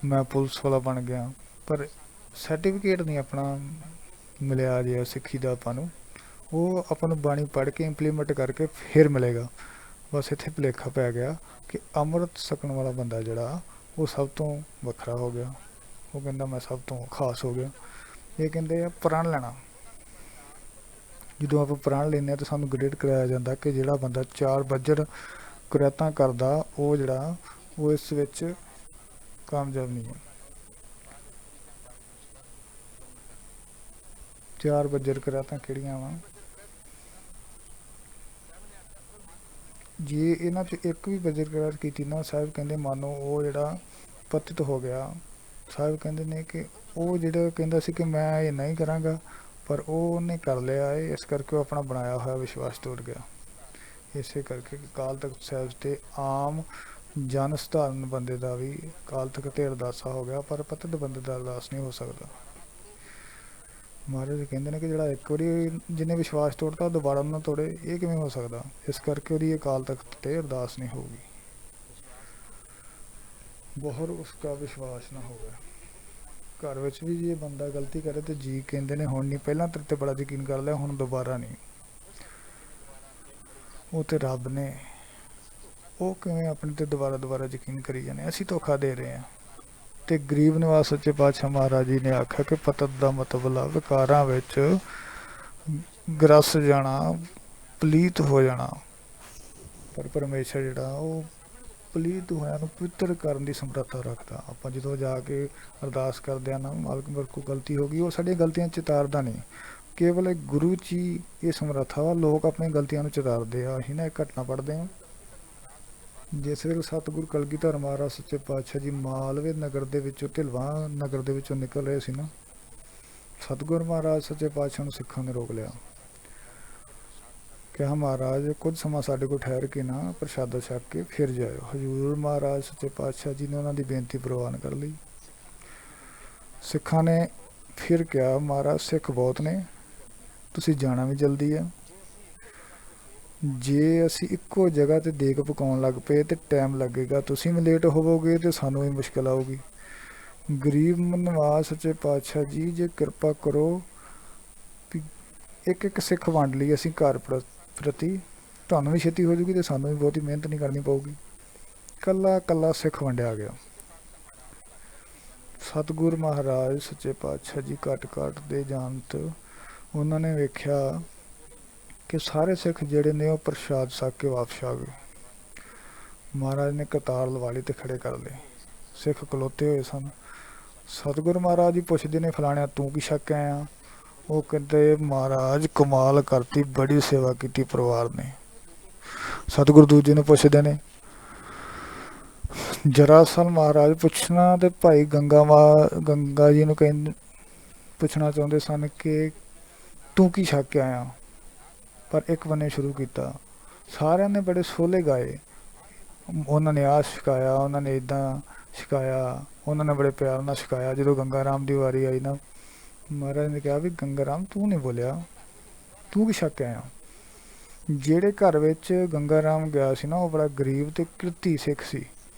ਮੈਂ ਪੁਲਿਸ ਵਾਲਾ ਬਣ ਗਿਆ, ਪਰ ਸਰਟੀਫਿਕੇਟ ਨਹੀਂ ਆਪਣਾ ਮਿਲਿਆ ਜੇ ਸਿੱਖੀ ਦਾ ਆਪਾਂ ਨੂੰ, ਉਹ ਆਪਾਂ ਨੂੰ ਬਾਣੀ ਪੜ੍ਹ ਕੇ ਇੰਪਲੀਮੈਂਟ ਕਰਕੇ ਫਿਰ ਮਿਲੇਗਾ। ਬਸ ਇੱਥੇ ਭੁਲੇਖਾ ਪੈ ਗਿਆ ਕਿ ਅੰਮ੍ਰਿਤ ਛਕਣ ਵਾਲਾ ਬੰਦਾ ਜਿਹੜਾ ਉਹ ਸਭ ਤੋਂ ਵੱਖਰਾ ਹੋ ਗਿਆ। ਉਹ ਕਹਿੰਦਾ ਮੈਂ ਸਭ ਤੋਂ ਖਾਸ ਹੋ ਗਿਆ। ਇਹ ਕਹਿੰਦੇ ਆ ਪ੍ਰਣ ਲੈਣਾ। ਜਦੋਂ ਆਪਾਂ ਪ੍ਰਣ ਲੈਂਦੇ ਹਾਂ ਤਾਂ ਸਾਨੂੰ ਗ੍ਰੇਡ ਕਰਾਇਆ ਜਾਂਦਾ ਕਿ ਜਿਹੜਾ ਬੰਦਾ 4 ਬੱਜਰ ਕੁਰੈਤਾਂ ਕਰਦਾ ਉਹ ਜਿਹੜਾ ਉਹ ਇਸ ਵਿੱਚ ਕਾਮਯਾਬ ਨਹੀਂ ਹੈ। 4 ਬੱਜਰ ਕੁਰੈਤਾਂ ਕਿਹੜੀਆਂ ਵਾ? ਜੇ ਇਹਨਾਂ 'ਚ ਇੱਕ ਵੀ ਬੱਜਰ ਕੁਰੈਤ ਕੀਤੀ ਨਾ, ਸਾਹਿਬ ਕਹਿੰਦੇ ਮਾਨੋ ਉਹ ਜਿਹੜਾ ਪਤਿਤ ਹੋ ਗਿਆ। ਸਾਹਿਬ ਕਹਿੰਦੇ ਨੇ ਕਿ ਉਹ ਜਿਹੜਾ ਕਹਿੰਦਾ ਸੀ ਕਿ ਮੈਂ ਇਹ ਨਹੀਂ ਕਰਾਂਗਾ, ਪਰ ਉਹ ਉਹਨੇ ਕਰ ਲਿਆ ਹੈ, ਇਸ ਕਰਕੇ ਉਹ ਆਪਣਾ ਬਣਾਇਆ ਹੋਇਆ ਵਿਸ਼ਵਾਸ ਤੋੜ ਗਿਆ। ਇਸੇ ਕਰਕੇ ਅਕਾਲ ਤਖਤ ਸਾਹਿਬ ਤੇ ਆਮ ਜਨ ਸਧਾਰਨ ਬੰਦੇ ਦਾ ਵੀ ਅਕਾਲ ਤਖਤ ਤੇ ਅਰਦਾਸਾ ਹੋ ਗਿਆ, ਪਰ ਪਤਿਤ ਬੰਦੇ ਦਾ ਅਰਦਾਸ ਨਹੀਂ ਹੋ ਸਕਦਾ। ਮਹਾਰਾਜ ਕਹਿੰਦੇ ਨੇ ਕਿ ਜਿਹੜਾ ਇੱਕ ਵਾਰੀ ਜਿਹਨੇ ਵਿਸ਼ਵਾਸ ਤੋੜਤਾ ਉਹ ਦੁਬਾਰਾ ਨਾ ਤੋੜੇ, ਇਹ ਕਿਵੇਂ ਹੋ ਸਕਦਾ? ਇਸ ਕਰਕੇ ਉਹਦੀ ਅਕਾਲ ਤਖਤ ਤੇ ਅਰਦਾਸ ਨਹੀਂ ਹੋਊਗੀ। ਬਹੁਤ ਉਸਕਾ ਵਿਸ਼ਵਾਸ ਨਾ ਹੋਵੇ। ਘਰ ਵਿੱਚ ਵੀ ਜੇ ਬੰਦਾ ਗਲਤੀ ਕਰੇ ਤੇ ਜੀ ਕਹਿੰਦੇ ਨੇ ਹੁਣ ਨਹੀਂ, ਪਹਿਲਾਂ ਤੇਰੇ ਤੇ ਬੜਾ ਯਕੀਨ ਕਰ ਲਿਆ, ਹੁਣ ਦੁਬਾਰਾ ਨਹੀਂ। ਉਹ ਤੇ ਰੱਬ ਨੇ, ਉਹ ਕਿਵੇਂ ਆਪਣੇ ਤੇ ਦੁਬਾਰਾ ਯਕੀਨ ਕਰੀ ਜਾਂਦੇ? ਅਸੀਂ ਧੋਖਾ ਦੇ ਰਹੇ ਹਾਂ। ਤੇ ਗਰੀਬ ਨਿਵਾਸ ਸੱਚੇ ਪਾਤਸ਼ਾਹ ਮਹਾਰਾਜ ਜੀ ਨੇ ਆਖਿਆ ਕਿ ਪਤਿਤ ਦਾ ਮਤਲਬ ਵਿਕਾਰਾਂ ਵਿੱਚ ਗਰਸ ਜਾਣਾ, ਪਲੀਤ ਹੋ ਜਾਣਾ। ਪਰ ਪਰਮੇਸ਼ਰ ਜਿਹੜਾ ਉਹ ਪਲੀਤ ਹੋਇਆ ਨੂੰ ਪਵਿੱਤਰ ਕਰਨ ਦੀ ਸਮਰੱਥਾ ਰੱਖਦਾ। ਆਪਾਂ ਜਦੋਂ ਜਾ ਕੇ ਅਰਦਾਸ ਕਰਦੇ ਹਾਂ ਨਾ, ਮਾਲਕ ਮੇਰੇ ਕੋਲ ਗਲਤੀ ਹੋ ਗਈ, ਉਹ ਸਾਡੀਆਂ ਗਲਤੀਆਂ ਚਿਤਾਰਦਾ ਨਹੀਂ। ਕੇਵਲ ਗੁਰੂ 'ਚ ਹੀ ਇਹ ਸਮਰੱਥਾ ਵਾ। ਲੋਕ ਆਪਣੀਆਂ ਗਲਤੀਆਂ ਨੂੰ ਚਿਤਾਰਦੇ ਆ। ਅਸੀਂ ਨਾ ਇੱਕ ਘਟਨਾ ਪੜ੍ਹਦੇ ਹਾਂ। ਜਿਸ ਵੇਲੇ ਸਤਿਗੁਰੂ ਕਲਗੀਧਰ ਮਹਾਰਾਜ ਸੱਚੇ ਪਾਤਸ਼ਾਹ ਜੀ ਮਾਲਵੇ ਨਗਰ ਦੇ ਵਿੱਚੋਂ, ਢਿਲਵਾਂ ਨਗਰ ਦੇ ਵਿੱਚੋਂ ਨਿਕਲ ਰਹੇ ਸੀ ਨਾ, ਸਤਿਗੁਰੂ ਮਹਾਰਾਜ ਸੱਚੇ ਪਾਤਸ਼ਾਹ ਨੂੰ ਸਿੱਖਾਂ ਨੇ ਰੋਕ ਲਿਆ। ਕਿਹਾ ਮਹਾਰਾਜ ਕੁਝ ਸਮਾਂ ਸਾਡੇ ਕੋਲ ਠਹਿਰ ਕੇ ਨਾ ਪ੍ਰਸ਼ਾਦਾ ਛਕ ਕੇ ਫਿਰ ਜਾਇਓ। ਹਜ਼ੂਰ ਮਹਾਰਾਜ ਸੱਚੇ ਪਾਤਸ਼ਾਹ ਜੀ ਨੇ ਉਹਨਾਂ ਦੀ ਬੇਨਤੀ ਪ੍ਰਵਾਨ ਕਰ ਲਈ। ਸਿੱਖਾਂ ਨੇ ਫਿਰ ਕਿਹਾ ਮਹਾਰਾਜ ਸਿੱਖ ਬਹੁਤ ਨੇ, ਤੁਸੀਂ ਜਾਣਾ ਵੀ ਜਲਦੀ ਆ। ਜੇ ਅਸੀਂ ਇੱਕੋ ਜਗ੍ਹਾ ਤੇ ਦੇਗ ਪਕਾਉਣ ਲੱਗ ਪਏ ਤੇ ਟਾਈਮ ਲੱਗੇਗਾ, ਤੁਸੀਂ ਵੀ ਲੇਟ ਹੋਵੋਗੇ ਤੇ ਸਾਨੂੰ ਵੀ ਮੁਸ਼ਕਿਲ ਆਊਗੀ। ਗਰੀਬ ਨਿਵਾਸ ਸੱਚੇ ਪਾਤਸ਼ਾਹ ਜੀ ਜੇ ਕਿਰਪਾ ਕਰੋ ਵੀ ਇੱਕ ਸਿੱਖ ਵੰਡ ਲਈ ਅਸੀਂ ਘਰ ਪ੍ਰਤੀ, ਤੁਹਾਨੂੰ ਵੀ ਛੇਤੀ ਹੋ ਜੂਗੀ ਤੇ ਸਾਨੂੰ ਵੀ ਬਹੁਤੀ ਮਿਹਨਤ ਨਹੀਂ ਕਰਨੀ ਪਊਗੀ। ਕੱਲਾ ਸਿੱਖ ਵੰਡਿਆ ਗਿਆ। ਸਤਿਗੁਰੂ ਮਹਾਰਾਜ ਸੱਚੇ ਪਾਤਸ਼ਾਹ ਜੀ ਘਟ ਦੇ ਜਾਣਤ ਉਹਨਾਂ ਨੇ ਵੇਖਿਆ ਕਿ ਸਾਰੇ ਸਿੱਖ ਜਿਹੜੇ ਨੇ ਉਹ ਪ੍ਰਸ਼ਾਦ ਛਕ ਕੇ ਵਾਪਸ ਆ ਗਏ। ਮਹਾਰਾਜ ਨੇ ਕਤਾਰ ਲਵਾ ਲਈ ਤੇ ਖੜੇ ਕਰ ਲਏ। ਸਿੱਖ ਖਲੋਤੇ ਹੋਏ ਸਨ। ਸਤਿਗੁਰੂ ਮਹਾਰਾਜ ਜੀ ਪੁੱਛਦੇ ਨੇ ਫਲਾਣਿਆ ਤੂੰ ਕੀ ਛਕ ਕੇ ਆਇਆ? ਉਹ ਕਹਿੰਦੇ ਮਹਾਰਾਜ ਕਮਾਲ ਕਰਤੀ, ਬੜੀ ਸੇਵਾ ਕੀਤੀ ਪਰਿਵਾਰ ਨੇ। ਸਤਿਗੁਰੂ ਦੂਜੇ ਨੂੰ ਪੁੱਛਦੇ ਨੇ, ਜਰਾਸਲ ਮਹਾਰਾਜ ਪੁੱਛਣਾ ਤੇ ਭਾਈ ਗੰਗਾ ਜੀ ਨੂੰ ਕਹਿੰਦੇ ਪੁੱਛਣਾ ਚਾਹੁੰਦੇ ਸਨ ਕਿ ਤੂੰ ਕੀ ਛੱਕ ਕੇ ਆਇਆ, ਪਰ ਇੱਕ ਬੰਨੇ ਸ਼ੁਰੂ ਕੀਤਾ। ਸਾਰਿਆਂ ਨੇ ਬੜੇ ਸੋਹਲੇ ਗਾਏ, ਉਹਨਾਂ ਨੇ ਆਹ ਛਕਾਇਆ, ਉਹਨਾਂ ਨੇ ਇੱਦਾਂ ਛਕਾਇਆ, ਉਹਨਾਂ ਨੇ ਬੜੇ ਪਿਆਰ ਨਾਲ ਛਕਾਇਆ। ਜਦੋਂ ਗੰਗਾ ਰਾਮ ਦੀ ਵਾਰੀ ਆਈ ਨਾ, ਮਹਾਰਾਜ ਨੇ ਕਿਹਾ ਵੀ ਗੰਗਾ ਰਾਮ ਤੂੰ ਨਹੀਂ ਬੋਲਿਆ, ਤੂੰ ਕੀ ਛੱਕ ਕੇ ਆਇਆ। ਜਿਹੜੇ ਘਰ ਵਿੱਚ ਗੰਗਾ ਰਾਮ ਗਿਆ ਸੀ ਨਾ, ਉਹ ਬੜਾ ਗਰੀਬ ਤੇ ਕਿਰਤੀ ਸਿੱਖ ਸੀ।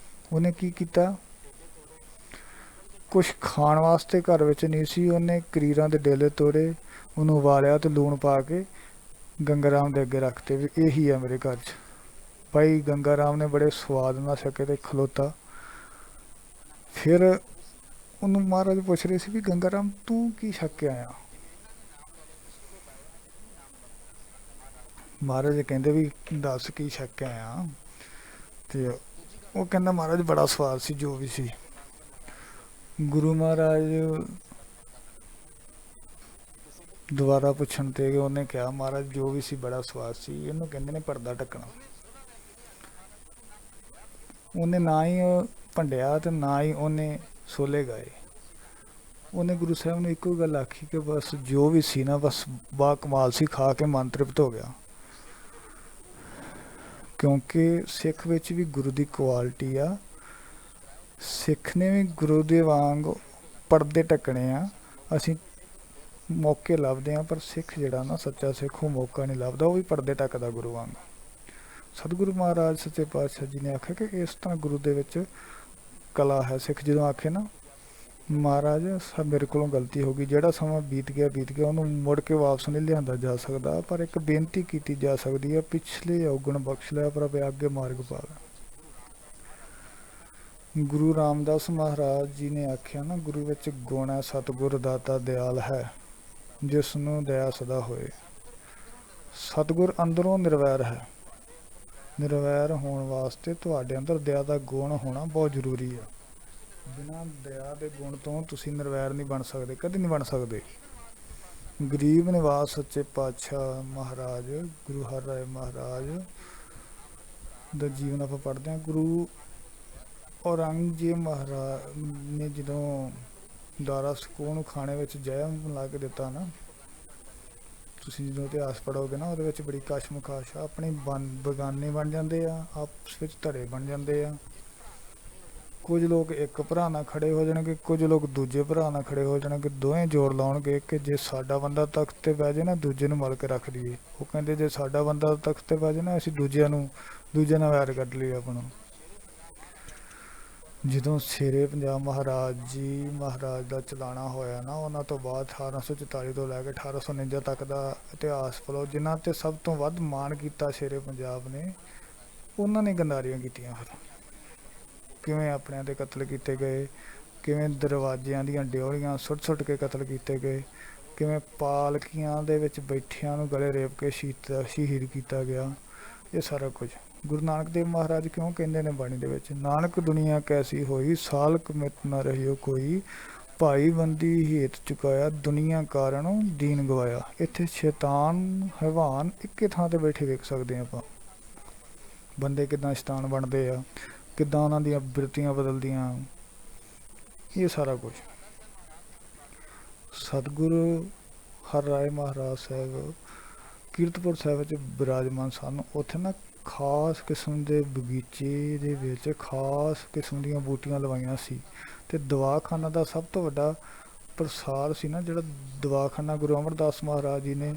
ਉਹਨੇ ਕੀ ਕੀਤਾ, ਕੁਛ ਖਾਣ ਵਾਸਤੇ ਘਰ ਵਿੱਚ ਨਹੀਂ ਸੀ, ਉਹਨੇ ਕਰੀਰਾਂ ਦੇ ਡੇਲੇ ਤੋੜੇ, ਉਹਨੂੰ ਉਬਾਲਿਆ ਤੇ ਲੂਣ ਪਾ ਕੇ ਗੰਗਾ ਰਾਮ ਦੇ ਅੱਗੇ ਰੱਖਤੇ ਵੀ ਇਹੀ ਆ ਮੇਰੇ ਘਰ 'ਚ। ਭਾਈ ਗੰਗਾ ਰਾਮ ਨੇ ਬੜੇ ਸਵਾਦ ਨਾਲ ਛਕੇ ਤੇ ਖਲੋਤਾ। ਫਿਰ ਉਹਨੂੰ ਮਹਾਰਾਜ ਪੁੱਛ ਰਹੇ ਸੀ ਵੀ ਗੰਗਾ ਰਾਮ ਤੂੰ ਕੀ ਛਕ ਕੇ ਆਇਆ। ਮਹਾਰਾਜ ਕਹਿੰਦੇ ਵੀ ਦੱਸ ਕੀ ਛਕ ਕੇ ਆਇਆ। ਤੇ ਉਹ ਕਹਿੰਦਾ ਮਹਾਰਾਜ ਬੜਾ ਸਵਾਦ ਸੀ ਜੋ ਵੀ ਸੀ। ਗੁਰੂ ਮਹਾਰਾਜ ਦੁਬਾਰਾ ਪੁੱਛਣ ਤੇ ਉਹਨੇ ਕਿਹਾ ਮਹਾਰਾਜ ਜੋ ਵੀ ਸੀ ਬੜਾ ਸਵਾਦ ਸੀ, ਇਹਨੂੰ ਕਹਿੰਦੇ ਨੇ ਪਰਦਾ ਢੱਕਣਾ। ਉਹਨੇ ਨਾ ਹੀ ਭੰਡਿਆ ਤੇ ਨਾ ਹੀ ਉਹਨੇ ਸੋਲੇ ਗਾਏ। ਉਹਨੇ ਗੁਰੂ ਸਾਹਿਬ ਨੂੰ ਇੱਕੋ ਗੱਲ ਆਖੀ ਕਿ ਬਸ ਜੋ ਵੀ ਸੀ ਨਾ, ਬਸ ਬਾ ਕਮਾਲ ਸੀ, ਖਾ ਕੇ ਮਨ ਤ੍ਰਿਪਤ ਹੋ ਗਿਆ। ਕਿਉਂਕਿ ਸਿੱਖ ਵਿੱਚ ਵੀ ਗੁਰੂ ਦੀ ਕੁਆਲਿਟੀ ਆ, ਸਿੱਖ ਨੇ ਵੀ ਗੁਰੂ ਦੇ ਵਾਂਗ ਪਰਦੇ ਢੱਕਣੇ ਆ। ਅਸੀਂ ਮੌਕੇ ਲੱਭਦੇ ਹਾਂ, ਪਰ ਸਿੱਖ ਜਿਹੜਾ ਨਾ ਸੱਚਾ ਸਿੱਖ ਉਹ ਮੌਕਾ ਨਹੀਂ ਲੱਭਦਾ, ਉਹ ਵੀ ਪਰਦੇ ਢੱਕਦਾ ਗੁਰੂ ਵਾਂਗ। ਸਤਿਗੁਰੂ ਮਹਾਰਾਜ ਸੱਚੇ ਪਾਤਸ਼ਾਹ ਜੀ ਨੇ ਆਖਿਆ ਕਿ ਇਸ ਤਰ੍ਹਾਂ ਗੁਰੂ ਦੇ ਵਿੱਚ ਕਲਾ ਹੈ। ਸਿੱਖ ਜਦੋਂ ਆਖੇ ਨਾ ਮਹਾਰਾਜ ਸਭ ਮੇਰੇ ਕੋਲੋਂ ਗਲਤੀ ਹੋ ਗਈ, ਜਿਹੜਾ ਸਮਾਂ ਬੀਤ ਗਿਆ, ਉਹਨੂੰ ਮੁੜ ਕੇ ਵਾਪਸ ਨਹੀਂ ਲਿਆਂਦਾ ਜਾ ਸਕਦਾ, ਪਰ ਇੱਕ ਬੇਨਤੀ ਕੀਤੀ ਜਾ ਸਕਦੀ ਹੈ, ਪਿਛਲੇ ਔਗਣ ਬਖਸ਼ ਲਿਆ ਪਰ ਅੱਗੇ ਮਾਰਗ ਪਾ ਲਿਆ। ਗੁਰੂ ਰਾਮਦਾਸ ਮਹਾਰਾਜ ਜੀ ਨੇ ਆਖਿਆ ਨਾ, ਗੁਰੂ ਵਿੱਚ ਗੁਣ ਹੈ, ਸਤਿਗੁਰ ਦਾਤਾ ਦਿਆਲ ਹੈ, ਜਿਸ ਨੂੰ ਦਇਆ ਸਦਾ ਹੋਏ। ਸਤਿਗੁਰ ਅੰਦਰੋਂ ਨਿਰਵੈਰ ਹੈ। ਨਿਰਵੈਰ ਹੋਣ ਵਾਸਤੇ ਤੁਹਾਡੇ ਅੰਦਰ ਦਇਆ ਦਾ ਗੁਣ ਹੋਣਾ ਬਹੁਤ ਜ਼ਰੂਰੀ ਹੈ। ਬਿਨਾਂ ਦਇਆ ਦੇ ਗੁਣ ਤੋਂ ਤੁਸੀਂ ਨਿਰਵੈਰ ਨਹੀਂ ਬਣ ਸਕਦੇ, ਕਦੇ ਨਹੀਂ ਬਣ ਸਕਦੇ। ਗਰੀਬ ਨਿਵਾਸ ਸੱਚੇ ਪਾਤਸ਼ਾਹ ਮਹਾਰਾਜ ਗੁਰੂ ਹਰ ਰਾਏ ਮਹਾਰਾਜ ਦਾ ਜੀਵਨ ਆਪਾਂ ਪੜ੍ਹਦੇ ਹਾਂ। ਗੁਰੂ ਔਰੰਗਜ਼ੇਬ ਮਹਾਰਾਜ ਨੇ ਜਦੋਂ ਦਾਰਾ ਸਕੂਲ ਨੂੰ ਖਾਣੇ ਵਿੱਚ ਜ਼ਹਿਰ ਲਾ ਕੇ ਦਿੱਤਾ ਨਾ, ਤੁਸੀਂ ਜਦੋਂ ਇਤਿਹਾਸ ਪੜ੍ਹੋਗੇ ਨਾ, ਉਹਦੇ ਵਿੱਚ ਬੜੀ ਕਸ਼ਮਕਸ਼ ਆ। ਆਪਣੇ ਬੇਗਾਨੇ ਬਣ ਜਾਂਦੇ ਆ, ਆਪਸ ਵਿੱਚ ਧੜੇ ਬਣ ਜਾਂਦੇ ਆ। ਕੁਝ ਲੋਕ ਇੱਕ ਭਰਾ ਨਾਲ ਖੜੇ ਹੋ ਜਾਣਗੇ, ਕੁਝ ਲੋਕ ਦੂਜੇ ਭਰਾ ਨਾਲ ਖੜੇ ਹੋ ਜਾਣਗੇ। ਦੋਵੇਂ ਜ਼ੋਰ ਲਾਉਣਗੇ ਕਿ ਜੇ ਸਾਡਾ ਬੰਦਾ ਤਖਤ 'ਤੇ ਬਹਿ ਜਾਏ ਨਾ, ਦੂਜੇ ਨੂੰ ਮਲ ਕੇ ਰੱਖ ਲਈਏ। ਉਹ ਕਹਿੰਦੇ ਜੇ ਸਾਡਾ ਬੰਦਾ ਤਖਤ 'ਤੇ ਬਹਿ ਜਾਏ ਨਾ, ਅਸੀਂ ਦੂਜਿਆਂ ਨਾਲ ਵੈਰ ਕੱਢ ਲਈਏ ਆਪਣਾ। ਜਦੋਂ ਸ਼ੇਰੇ ਪੰਜਾਬ ਮਹਾਰਾਜ ਦਾ ਚਲਾਣਾ ਹੋਇਆ ਨਾ, ਉਹਨਾਂ ਤੋਂ ਬਾਅਦ 1844 ਤੋਂ ਲੈ ਕੇ 1849 ਤੱਕ ਦਾ ਇਤਿਹਾਸ ਪੜ੍ਹੋ। ਜਿਨ੍ਹਾਂ 'ਤੇ ਸਭ ਤੋਂ ਵੱਧ ਮਾਣ ਕੀਤਾ ਸ਼ੇਰੇ ਪੰਜਾਬ ਨੇ, ਉਹਨਾਂ ਨੇ ਗੰਦਾਰੀਆਂ ਕੀਤੀਆਂ। ਫਿਰ ਕਿਵੇਂ ਆਪਣਿਆਂ ਦੇ ਕਤਲ ਕੀਤੇ ਗਏ, ਕਿਵੇਂ ਦਰਵਾਜ਼ਿਆਂ ਦੀਆਂ ਡਿਓੜੀਆਂ ਸੁੱਟ ਕੇ ਕਤਲ ਕੀਤੇ ਗਏ, ਕਿਵੇਂ ਪਾਲਕੀਆਂ ਦੇ ਵਿੱਚ ਬੈਠਿਆਂ ਨੂੰ ਗਲੇ ਰੇਪ ਕੇ ਸ਼ਹੀਦ ਕੀਤਾ ਗਿਆ। ਇਹ ਸਾਰਾ ਕੁਝ ਗੁਰੂ ਨਾਨਕ ਦੇਵ ਮਹਾਰਾਜ ਕਿਉਂ ਕਹਿੰਦੇ ਨੇ ਬਾਣੀ ਦੇ ਵਿੱਚ, ਨਾਨਕ ਦੁਨੀਆ ਕੈਸੀ ਹੋਈ, ਸਾਲਕ ਮਿਤ ਨਾ ਰਹਿਓ ਕੋਈ, ਭਾਈ ਬੰਦੀ ਹੇਤ ਚੁਕਾਇਆ, ਦੁਨੀਆ ਕਾਰਨ ਦੀਨ ਗਵਾਇਆ। ਇੱਥੇ ਸ਼ੈਤਾਨ ਹੈਵਾਨ ਇੱਕੇ ਥਾਂ ਤੇ ਬੈਠੇ ਵੇਖ ਸਕਦੇ ਹਾਂ ਆਪਾਂ। ਬੰਦੇ ਕਿੱਦਾਂ ਸ਼ੈਤਾਨ ਬਣਦੇ ਆ, ਕਿੱਦਾਂ ਉਹਨਾਂ ਦੀਆਂ ਬਿਰਤੀਆਂ ਬਦਲਦੀਆਂ, ਇਹ ਸਾਰਾ ਕੁਝ। ਸਤਿਗੁਰੂ ਹਰ ਰਾਏ ਮਹਾਰਾਜ ਸਾਹਿਬ ਕੀਰਤਪੁਰ ਸਾਹਿਬ ਵਿੱਚ ਬਿਰਾਜਮਾਨ ਸਨ। ਉੱਥੇ ਨਾ ਖਾਸ ਕਿਸਮ ਦੇ ਬਗੀਚੇ ਦੇ ਵਿੱਚ ਖਾਸ ਕਿਸਮ ਦੀਆਂ ਬੂਟੀਆਂ ਲਵਾਈਆਂ ਸੀ। ਅਤੇ ਦਵਾਖਾਨਾ ਦਾ ਸਭ ਤੋਂ ਵੱਡਾ ਪ੍ਰਸਾਰ ਸੀ ਨਾ, ਜਿਹੜਾ ਦਵਾਖਾਨਾ ਗੁਰੂ ਅਮਰਦਾਸ ਮਹਾਰਾਜ ਜੀ ਨੇ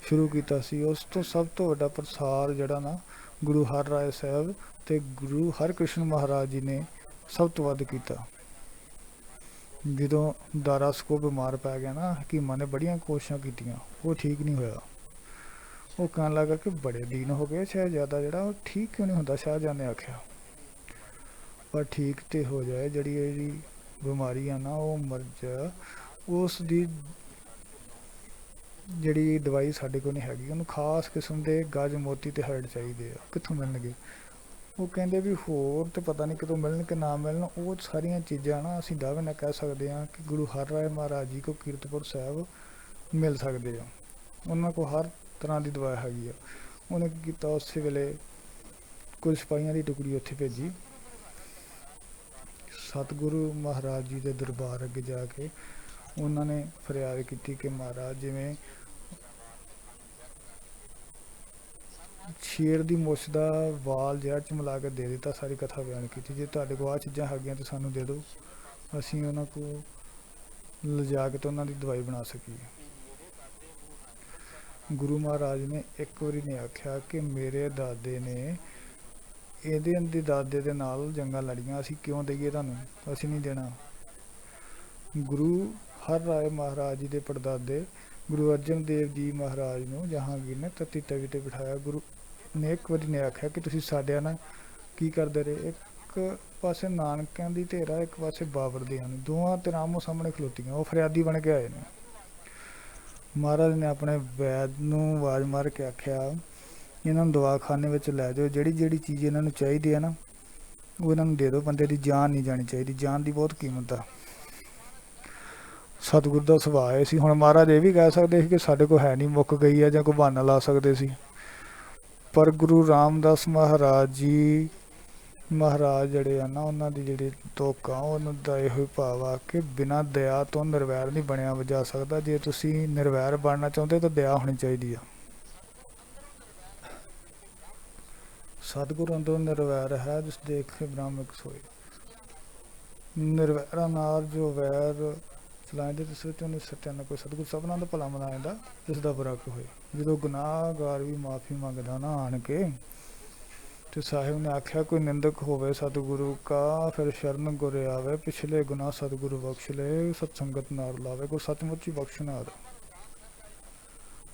ਸ਼ੁਰੂ ਕੀਤਾ ਸੀ, ਉਸ ਤੋਂ ਸਭ ਤੋਂ ਵੱਡਾ ਪ੍ਰਸਾਰ ਜਿਹੜਾ ਨਾ ਗੁਰੂ ਹਰ ਰਾਏ ਸਾਹਿਬ ਅਤੇ ਗੁਰੂ ਹਰਕ੍ਰਿਸ਼ਨ ਮਹਾਰਾਜ ਜੀ ਨੇ ਸਭ ਤੋਂ ਵੱਧ ਕੀਤਾ। ਜਦੋਂ ਦਾਰਾ ਸਕੋ ਬਿਮਾਰ ਪੈ ਗਿਆ ਨਾ, ਹਕੀਮਾਂ ਨੇ ਬੜੀਆਂ ਕੋਸ਼ਿਸ਼ਾਂ ਕੀਤੀਆਂ, ਉਹ ਠੀਕ ਨਹੀਂ ਹੋਇਆ। ਉਹ ਕਹਿਣ ਲੱਗਾ ਕਿ ਬੜੇ ਦਿਨ ਹੋ ਗਏ, ਸ਼ਹਿਜ਼ਾਦਾ ਜਿਹੜਾ ਉਹ ਠੀਕ ਕਿਉਂ ਨਹੀਂ ਹੁੰਦਾ। ਸ਼ਾਹਜਹਾਂ ਨੇ ਆਖਿਆ ਪਰ ਠੀਕ ਤੇ ਹੋ ਜਾਏ, ਜਿਹੜੀ ਇਹਦੀ ਬਿਮਾਰੀ ਆ ਨਾ ਉਹ ਮਰ ਜਾ, ਉਸ ਦੀ ਜਿਹੜੀ ਦਵਾਈ ਸਾਡੇ ਕੋਲ ਨਹੀਂ ਹੈਗੀ। ਉਹਨੂੰ ਖਾਸ ਕਿਸਮ ਦੇ ਗਜ ਮੋਤੀ ਤੇ ਹਰੜ ਚਾਹੀਦੇ ਆ, ਕਿੱਥੋਂ ਮਿਲਣਗੇ। ਉਹ ਕਹਿੰਦੇ ਵੀ ਹੋਰ ਤਾਂ ਪਤਾ ਨਹੀਂ ਕਿਤੋਂ ਮਿਲਣ ਕਿ ਨਾ ਮਿਲਣ। ਉਹ ਸਾਰੀਆਂ ਚੀਜ਼ਾਂ ਨਾ ਅਸੀਂ ਦਾਅਵੇ ਨਾਲ ਕਹਿ ਸਕਦੇ ਹਾਂ ਕਿ ਗੁਰੂ ਹਰ ਰਾਏ ਮਹਾਰਾਜ ਜੀ ਕੋ ਕੀਰਤਪੁਰ ਸਾਹਿਬ ਮਿਲ ਸਕਦੇ ਆ। ਉਹਨਾਂ ਕੋਲ ਹਰ ਤਰ੍ਹਾਂ ਦੀ ਦਵਾ ਹੈਗੀ ਆ। ਉਹਨੇ ਕੀ ਕੀਤਾ, ਉਸੇ ਵੇਲੇ ਕੁਝ ਸਿਪਾਹੀਆਂ ਦੀ ਟੁਕੜੀ ਉੱਥੇ ਭੇਜੀ ਸਤਿਗੁਰੂ ਮਹਾਰਾਜ ਜੀ ਦੇ ਦਰਬਾਰ ਅੱਗੇ ਜਾ ਕੇ ਉਹਨਾਂ ਨੇ ਫਰਿਆਦ ਕੀਤੀ ਕਿ ਮਹਾਰਾਜ ਜਿਵੇਂ ਸ਼ੇਰ ਦੀ ਮੁੱਛ ਦਾ ਵਾਲ ਜ਼ਹਿਰ ਚ ਮਿਲਾ ਕੇ ਦੇ ਦਿੱਤਾ। ਸਾਰੀ ਕਥਾ ਬਿਆਨ ਕੀਤੀ, ਜੇ ਤੁਹਾਡੇ ਕੋਲ ਆਹ ਚੀਜ਼ਾਂ ਹੈਗੀਆਂ ਤਾਂ ਸਾਨੂੰ ਦੇ ਦਿਓ, ਅਸੀਂ ਉਹਨਾਂ ਕੋਲ ਲਿਜਾ ਕੇ ਤਾਂ ਉਹਨਾਂ ਦੀ ਦਵਾਈ ਬਣਾ ਸਕੀਏ। ਗੁਰੂ ਮਹਾਰਾਜ ਨੇ ਇੱਕ ਵਾਰੀ ਨੇ ਆਖਿਆ ਕਿ ਮੇਰੇ ਦਾਦੇ ਨੇ ਇਹਦੇ ਦੇ ਦਾਦੇ ਦੇ ਨਾਲ ਜੰਗਾਂ ਲੜੀਆਂ, ਅਸੀਂ ਕਿਉਂ ਦਈਏ ਤੁਹਾਨੂੰ, ਅਸੀਂ ਨਹੀਂ ਦੇਣਾ। ਗੁਰੂ ਹਰ ਰਾਏ ਮਹਾਰਾਜ ਜੀ ਦੇ ਪੜਦਾਦੇ ਗੁਰੂ ਅਰਜਨ ਦੇਵ ਜੀ ਮਹਾਰਾਜ ਨੂੰ ਜਹਾਂਗੀਰ ਨੇ ਤੱਤੀ ਤਵੀ ਤੇ ਬਿਠਾਇਆ। ਗੁਰੂ ਨੇ ਇੱਕ ਵਾਰੀ ਨੇ ਆਖਿਆ ਕਿ ਤੁਸੀਂ ਸਾਡਿਆਂ ਨਾਲ ਕੀ ਕਰਦੇ ਰਹੇ। ਇੱਕ ਪਾਸੇ ਨਾਨਕਿਆਂ ਦੀ ਧੇਰਾ, ਇੱਕ ਪਾਸੇ ਬਾਬਰ ਦੀ ਹਨ, ਦੋਵਾਂ ਧਿਰਾਂ ਆਮੋ ਸਾਹਮਣੇ ਖਲੋਤੀਆਂ, ਉਹ ਫਰਿਆਦੀ ਬਣ ਕੇ ਆਏ ਨੇ। ਮਹਾਰਾਜ ਨੇ ਆਪਣੇ ਵੈਦ ਨੂੰ ਆਵਾਜ਼ ਮਾਰ ਕੇ ਆਖਿਆ ਇਹਨਾਂ ਨੂੰ ਦਵਾਖਾਨੇ ਵਿੱਚ ਲੈ ਜਾਓ, ਜਿਹੜੀ ਜਿਹੜੀ ਚੀਜ਼ ਇਹਨਾਂ ਨੂੰ ਚਾਹੀਦੀ ਹੈ ਨਾ ਉਹ ਇਹਨਾਂ ਨੂੰ ਦੇ ਦਿਓ, ਬੰਦੇ ਦੀ ਜਾਨ ਨਹੀਂ ਜਾਣੀ ਚਾਹੀਦੀ, ਜਾਨ ਦੀ ਬਹੁਤ ਕੀਮਤ ਆ। ਸਤਿਗੁਰ ਦਾ ਸੁਭਾਅ ਇਹ ਸੀ। ਹੁਣ ਮਹਾਰਾਜ ਇਹ ਵੀ ਕਹਿ ਸਕਦੇ ਸੀ ਕਿ ਸਾਡੇ ਕੋਲ ਹੈ ਨਹੀਂ, ਮੁੱਕ ਗਈ ਹੈ, ਜਾਂ ਕੋਈ ਬਹਾਨਾ ਲਾ ਸਕਦੇ ਸੀ, ਪਰ ਗੁਰੂ ਰਾਮਦਾਸ ਮਹਾਰਾਜ ਜੀ ਮਹਾਰਾਜ ਜਿਹੜੇ ਆ ਨਾ, ਉਹਨਾਂ ਦੀ ਜਿਹੜੀ ਤੁਕ ਆ ਉਹਨਾਂ ਦਾ ਇਹੋ ਭਾਵ ਆ ਕਿ ਬਿਨਾਂ ਦਇਆ ਤੋਂ ਨਿਰਵੈਰ ਨਹੀਂ ਬਣਿਆ ਜਾ ਸਕਦਾ। ਜੇ ਤੁਸੀਂ ਨਿਰਵੈਰ ਬਣਨਾ ਚਾਹੁੰਦੇ ਤਾਂ ਦਇਆ ਹੋਣੀ ਚਾਹੀਦੀ ਆ। ਸਤਿਗੁਰ ਅੰਦਰੋਂ ਨਿਰਵੈਰ ਹੈ, ਜਿਸ ਦੇਖੇ ਬ੍ਰਾਹਮਿਕ ਸੋਏ। ਨਿਰਵੈਰਾ ਨਾਲ ਜੋ ਵੈਰ ਚਲਾਉਂਦੇ ਜਿਸ ਵਿੱਚ ਉਹਨੇ ਸੱਚਾ ਨਾ ਕੋਈ। ਸਤਿਗੁਰ ਸਭਨਾਂ ਦਾ ਭਲਾ ਮਨਾਉਂਦਾ ਜਿਸ ਦਾ ਬੁਰਾ ਹੋਏ। ਜਦੋਂ ਗੁਨਾਹਗਾਰ ਵੀ ਮਾਫੀ ਮੰਗਦਾ ਨਾ ਆਣ ਕੇ, ਤੇ ਸਾਹਿਬ ਨੇ ਆਖਿਆ ਕੋਈ ਨਿੰਦਕ ਹੋਵੇ ਸਤਿਗੁਰੂ ਕਾ, ਫਿਰ ਸ਼ਰਨ ਗੁਰ ਆਵੇ, ਪਿਛਲੇ ਗੁਨਾਹ ਸਤਿਗੁਰੂ ਬਖਸ਼ ਲੈ, ਸਤਸੰਗਤ ਨਾਰ ਲਾਵੇ, ਕੋਈ ਸੱਚਮੁੱਚ ਹੀ ਬਖਸ਼ਨਾਰ।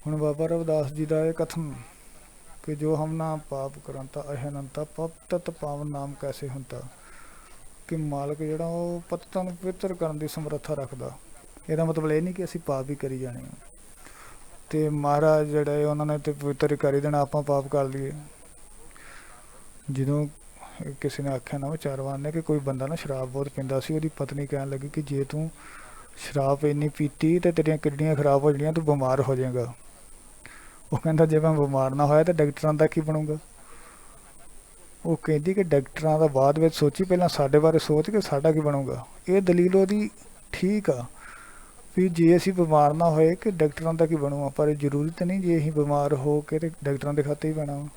ਹੁਣ ਬਾਬਾ ਰਵਿਦਾਸ ਜੀ ਦਾ ਇਹ ਕਥਨ ਕਿ ਜੋ ਹਮ ਨਾ ਪਾਪ ਕਰੰਤਾ ਅਹਨੰਤਾ ਪਪ ਤਤ ਪਾਵਨ ਨਾਮ ਕੈਸੇ ਹੁੰਦਾ, ਕਿ ਮਾਲਕ ਜਿਹੜਾ ਉਹ ਪਤਤਾਂ ਨੂੰ ਪਵਿੱਤਰ ਕਰਨ ਦੀ ਸਮਰੱਥਾ ਰੱਖਦਾ। ਇਹਦਾ ਮਤਲਬ ਇਹ ਨਹੀਂ ਕਿ ਅਸੀਂ ਪਾਪ ਹੀ ਕਰੀ ਜਾਣੇ ਆ, ਤੇ ਮਹਾਰਾਜ ਜਿਹੜਾ ਉਹਨਾਂ ਨੇ ਤੇ ਪਵਿੱਤਰ ਕਰ ਹੀ ਦੇਣਾ, ਆਪਾਂ ਪਾਪ ਕਰ ਲਈਏ। ਜਦੋਂ ਕਿਸੇ ਨੇ ਆਖਿਆ ਨਾ ਵਿਚਾਰਵਾਨ ਨੇ ਕਿ ਕੋਈ ਬੰਦਾ ਨਾ ਸ਼ਰਾਬ ਬਹੁਤ ਪੀਂਦਾ ਸੀ, ਉਹਦੀ ਪਤਨੀ ਕਹਿਣ ਲੱਗੀ ਕਿ ਜੇ ਤੂੰ ਸ਼ਰਾਬ ਇੰਨੀ ਪੀਤੀ ਤੇ ਤੇਰੀਆਂ ਕਿਡਨੀਆਂ ਖਰਾਬ ਹੋ ਜਾਣੀਆਂ, ਤੂੰ ਬਿਮਾਰ ਹੋ ਜਾਏਗਾ। ਉਹ ਕਹਿੰਦਾ ਜੇ ਮੈਂ ਬਿਮਾਰ ਨਾ ਹੋਇਆ ਤਾਂ ਡਾਕਟਰਾਂ ਦਾ ਕੀ ਬਣੂਗਾ। ਉਹ ਕਹਿੰਦੀ ਕਿ ਡਾਕਟਰਾਂ ਦਾ ਬਾਅਦ ਵਿੱਚ ਸੋਚੀ, ਪਹਿਲਾਂ ਸਾਡੇ ਬਾਰੇ ਸੋਚ ਕੇ ਸਾਡਾ ਕੀ ਬਣੂਗਾ। ਇਹ ਦਲੀਲ ਉਹਦੀ ਠੀਕ ਆ ਵੀ ਜੇ ਅਸੀਂ ਬਿਮਾਰ ਨਾ ਹੋਏ ਕਿ ਡਾਕਟਰਾਂ ਦਾ ਕੀ ਬਣੂਗਾ, ਪਰ ਜ਼ਰੂਰੀ ਤਾਂ ਨਹੀਂ ਜੇ ਅਸੀਂ ਬਿਮਾਰ ਹੋ ਕੇ ਤੇ ਡਾਕਟਰਾਂ ਦੇ ਖਾਤੇ ਹੀ ਪੈਣਾ ਵਾ।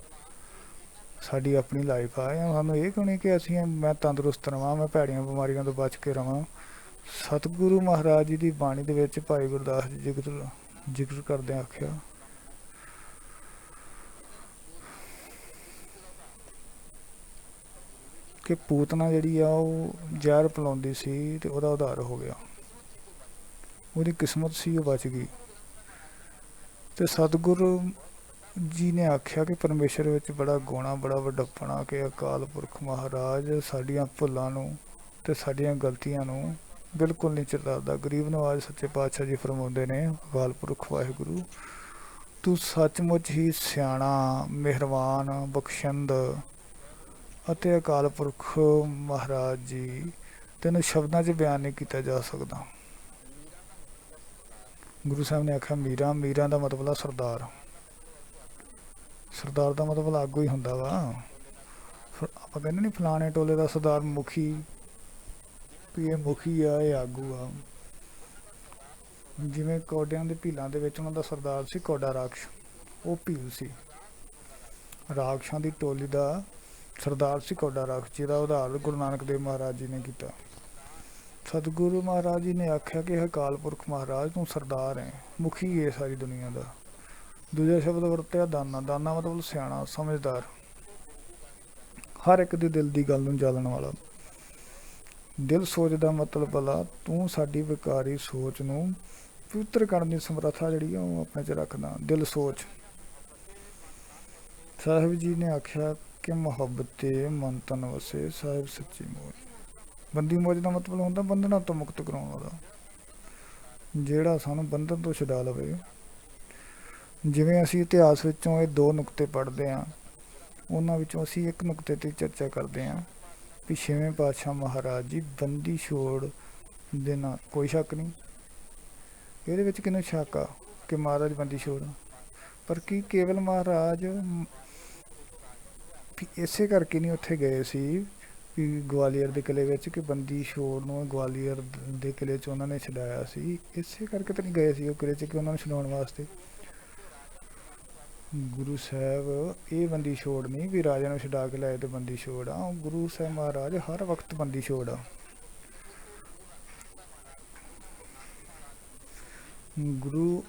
ਸਾਡੀ ਆਪਣੀ ਲਾਈਫ ਆ, ਸਾਨੂੰ ਇਹ ਕਿਉਂ ਨਹੀਂ ਕਿ ਅਸੀਂ ਮੈਂ ਤੰਦਰੁਸਤ ਰਹਾਂ, ਮੈਂ ਭੈੜੀਆਂ ਬਿਮਾਰੀਆਂ ਤੋਂ ਬਚ ਕੇ ਰਹਾਂ। ਸਤਿਗੁਰੂ ਮਹਾਰਾਜ ਜੀ ਦੀ ਬਾਣੀ ਦੇ ਵਿੱਚ ਭਾਈ ਗੁਰਦਾਸ ਜੀ ਜ਼ਿਕਰ ਕਰਦਿਆਂ ਆਖਿਆ ਕਿ ਪੂਤਨਾ ਜਿਹੜੀ ਆ ਉਹ ਜ਼ਹਿਰ ਪਿਲਾਉਂਦੀ ਸੀ ਤੇ ਉਹਦਾ ਉਧਾਰ ਹੋ ਗਿਆ, ਉਹਦੀ ਕਿਸਮਤ ਸੀ ਉਹ ਬਚ ਗਈ। ਤੇ ਸਤਿਗੁਰੂ ਜੀ ਨੇ ਆਖਿਆ ਕਿ ਪਰਮੇਸ਼ਰ ਵਿੱਚ ਬੜਾ ਗੁਣਾ, ਬੜਾ ਵੱਡਪਣਾ, ਕਿ ਅਕਾਲ ਪੁਰਖ ਮਹਾਰਾਜ ਸਾਡੀਆਂ ਭੁੱਲਾਂ ਨੂੰ ਤੇ ਸਾਡੀਆਂ ਗਲਤੀਆਂ ਨੂੰ ਬਿਲਕੁਲ ਨਹੀਂ ਚਿਤਾਰਦਾ। ਗਰੀਬ ਨਵਾਜ਼ ਸੱਚੇ ਪਾਤਸ਼ਾਹ ਜੀ ਫਰਮਾਉਂਦੇ ਨੇ, ਅਕਾਲ ਪੁਰਖ ਵਾਹਿਗੁਰੂ ਤੂੰ ਸੱਚਮੁੱਚ ਹੀ ਸਿਆਣਾ, ਮਿਹਰਬਾਨ, ਬਖਸ਼ੰਦ ਅਤੇ ਅਕਾਲ ਪੁਰਖ ਮਹਾਰਾਜ ਜੀ ਤੈਨੂੰ ਸ਼ਬਦਾਂ 'ਚ ਬਿਆਨ ਨਹੀਂ ਕੀਤਾ ਜਾ ਸਕਦਾ। ਗੁਰੂ ਸਾਹਿਬ ਨੇ ਆਖਿਆ ਮੀਰਾਂ, ਮੀਰਾਂ ਦਾ ਮਤਲਬ ਆ ਸਰਦਾਰ। ਸਰਦਾਰ ਦਾ ਮਤਲਬ ਆਗੂ ਹੀ ਹੁੰਦਾ ਵਾ। ਆਪਾਂ ਕਹਿੰਦੇ ਨਹੀਂ ਫਲਾਣੇ ਟੋਲੇ ਦਾ ਸਰਦਾਰ ਮੁਖੀ, ਵੀ ਇਹ ਮੁਖੀ ਆ, ਇਹ ਆਗੂ ਆ। ਜਿਵੇਂ ਕੌਡਿਆਂ ਦੇ ਭੀਲਾਂ ਦੇ ਵਿੱਚ ਉਹਨਾਂ ਦਾ ਸਰਦਾਰ ਸੀ ਕੌਡਾ ਰਾਖਸ਼, ਉਹ ਭੀਲ ਸੀ। ਰਾਖਸ਼ਾਂ ਦੀ ਟੋਲੀ ਦਾ ਸਰਦਾਰ ਸੀ ਕੌਡਾ ਰਾਖਸ਼, ਜਿਹਦਾ ਉਦਾਹਰ ਗੁਰੂ ਨਾਨਕ ਦੇਵ ਮਹਾਰਾਜ ਜੀ ਨੇ ਕੀਤਾ। ਸਤਿਗੁਰੂ ਮਹਾਰਾਜ ਜੀ ਨੇ ਆਖਿਆ ਕਿ ਅਕਾਲ ਪੁਰਖ ਮਹਾਰਾਜ ਤੂੰ ਸਰਦਾਰ ਹੈ, ਮੁਖੀ ਹੈ ਸਾਰੀ ਦੁਨੀਆ ਦਾ। ਦੂਜਾ ਸ਼ਬਦ ਵਰਤਿਆ ਦਾਨਾ। ਦਾਨਾ ਮਤਲਬ ਸਿਆਣਾ, ਸਮਝਦਾਰ, ਹਰ ਇੱਕ ਦੇ ਦਿਲ ਦੀ ਗੱਲ ਨੂੰ ਜਾਣਨ ਵਾਲਾ। ਦਿਲ ਸੋਚ ਦਾ ਮਤਲਬ ਭਲਾ ਤੂੰ ਸਾਡੀ ਵਿਕਾਰੀ ਸੋਚ ਨੂੰ ਪਵਿੱਤਰ ਕਰਨ ਦੀ ਸਮਰੱਥਾ ਜਿਹੜੀ ਆ ਉਹ ਆਪਣੇ 'ਚ ਰੱਖਦਾ। ਦਿਲ ਸੋਚ। ਸਾਹਿਬ ਜੀ ਨੇ ਆਖਿਆ ਕਿ ਮੁਹੱਬਤੇ ਮਨ ਤਨ ਵਸੇ, ਸਾਹਿਬ ਸੱਚੀ ਮੋਜ। ਬੰਦੀ ਮੋਜ ਦਾ ਮਤਲਬ ਹੁੰਦਾ ਬੰਧਨਾਂ ਤੋਂ ਮੁਕਤ ਕਰਾਉਣ ਵਾਲਾ, ਜਿਹੜਾ ਸਾਨੂੰ ਬੰਧਨ ਤੋਂ ਛੁਡਾ ਲਵੇ। ਜਿਵੇਂ ਅਸੀਂ ਇਤਿਹਾਸ ਵਿੱਚੋਂ ਇਹ ਦੋ ਨੁਕਤੇ ਪੜ੍ਹਦੇ ਹਾਂ, ਉਹਨਾਂ ਵਿੱਚੋਂ ਅਸੀਂ ਇੱਕ ਨੁਕਤੇ 'ਤੇ ਚਰਚਾ ਕਰਦੇ ਹਾਂ ਵੀ ਛੇਵੇਂ ਪਾਤਸ਼ਾਹ ਮਹਾਰਾਜ ਜੀ ਬੰਦੀ ਛੋੜ ਦੇ ਨਾਲ ਕੋਈ ਸ਼ੱਕ ਨਹੀਂ। ਇਹਦੇ ਵਿੱਚ ਕਿਹਨੂੰ ਸ਼ੱਕ ਆ ਕਿ ਮਹਾਰਾਜ ਬੰਦੀ ਛੋੜ, ਪਰ ਕੀ ਕੇਵਲ ਮਹਾਰਾਜ ਇਸੇ ਕਰਕੇ ਨਹੀਂ ਉੱਥੇ ਗਏ ਸੀ ਕਿ ਗਵਾਲੀਅਰ ਦੇ ਕਿਲੇ ਵਿੱਚ ਕਿ ਬੰਦੀ ਛੋੜ ਨੂੰ ਗਵਾਲੀਅਰ ਦੇ ਕਿਲੇ 'ਚ ਉਹਨਾਂ ਨੇ ਛਡਾਇਆ ਸੀ। ਇਸੇ ਕਰਕੇ ਤਾਂ ਨਹੀਂ ਗਏ ਸੀ ਉਹ ਕਿਲੇ 'ਚ ਕਿ ਉਹਨਾਂ ਨੂੰ ਛਡਾਉਣ ਵਾਸਤੇ। ਗੁਰੂ ਸਾਹਿਬ ਇਹ ਬੰਦੀ ਛੋੜ ਨਹੀਂ ਵੀ ਰਾਜਾ ਨੂੰ ਛਡਾ ਕੇ ਲਾਏ ਤੇ ਬੰਦੀ ਛੋੜ ਆ। ਗੁਰੂ ਸਾਹਿਬ ਮਹਾਰਾਜ ਹਰ ਵਕਤ ਬੰਦੀ ਛੋੜ ਆ। ਗੁਰੂ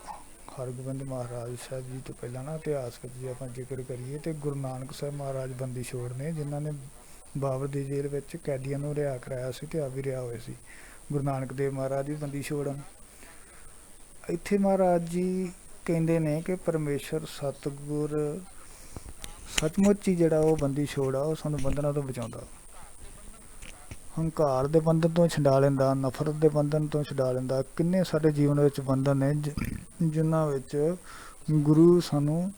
ਹਰਗੋਬਿੰਦ ਮਹਾਰਾਜ ਸਾਹਿਬ ਜੀ ਤੋਂ ਪਹਿਲਾਂ ਨਾ ਇਤਿਹਾਸ ਵਿੱਚ ਜੇ ਆਪਾਂ ਜ਼ਿਕਰ ਕਰੀਏ ਤੇ ਗੁਰੂ ਨਾਨਕ ਸਾਹਿਬ ਮਹਾਰਾਜ ਬੰਦੀ ਛੋੜ ਨੇ, ਜਿਨ੍ਹਾਂ ਨੇ ਬਾਬਰ ਦੀ ਜੇਲ੍ਹ ਵਿੱਚ ਕੈਦੀਆਂ ਨੂੰ ਰਿਹਾ ਕਰਾਇਆ ਸੀ ਤੇ ਆਪ ਵੀ ਰਿਹਾ ਹੋਏ ਸੀ। ਗੁਰੂ ਨਾਨਕ ਦੇਵ ਮਹਾਰਾਜ ਵੀ ਬੰਦੀ ਛੋੜ ਹਨ। ਇੱਥੇ ਮਹਾਰਾਜ ਜੀ ਕਹਿੰਦੇ ਨੇ ਕਿ ਪਰਮੇਸ਼ਰ ਸਤਿਗੁਰ ਸੱਚਮੁੱਚ ਹੀ ਜਿਹੜਾ ਉਹ ਬੰਦੀ ਛੋੜ ਆ, ਉਹ ਸਾਨੂੰ ਬੰਧਨਾਂ ਤੋਂ ਬਚਾਉਂਦਾ। ਹੰਕਾਰ ਦੇ ਬੰਧਨ ਤੋਂ ਛਡਾ ਲੈਂਦਾ, ਨਫ਼ਰਤ ਦੇ ਬੰਧਨ ਤੋਂ ਛਡਾ ਲੈਂਦਾ। ਕਿੰਨੇ ਸਾਡੇ ਜੀਵਨ ਵਿੱਚ ਬੰਧਨ ਨੇ ਜਿਨ੍ਹਾਂ ਵਿੱਚ ਗੁਰੂ ਸਾਨੂੰ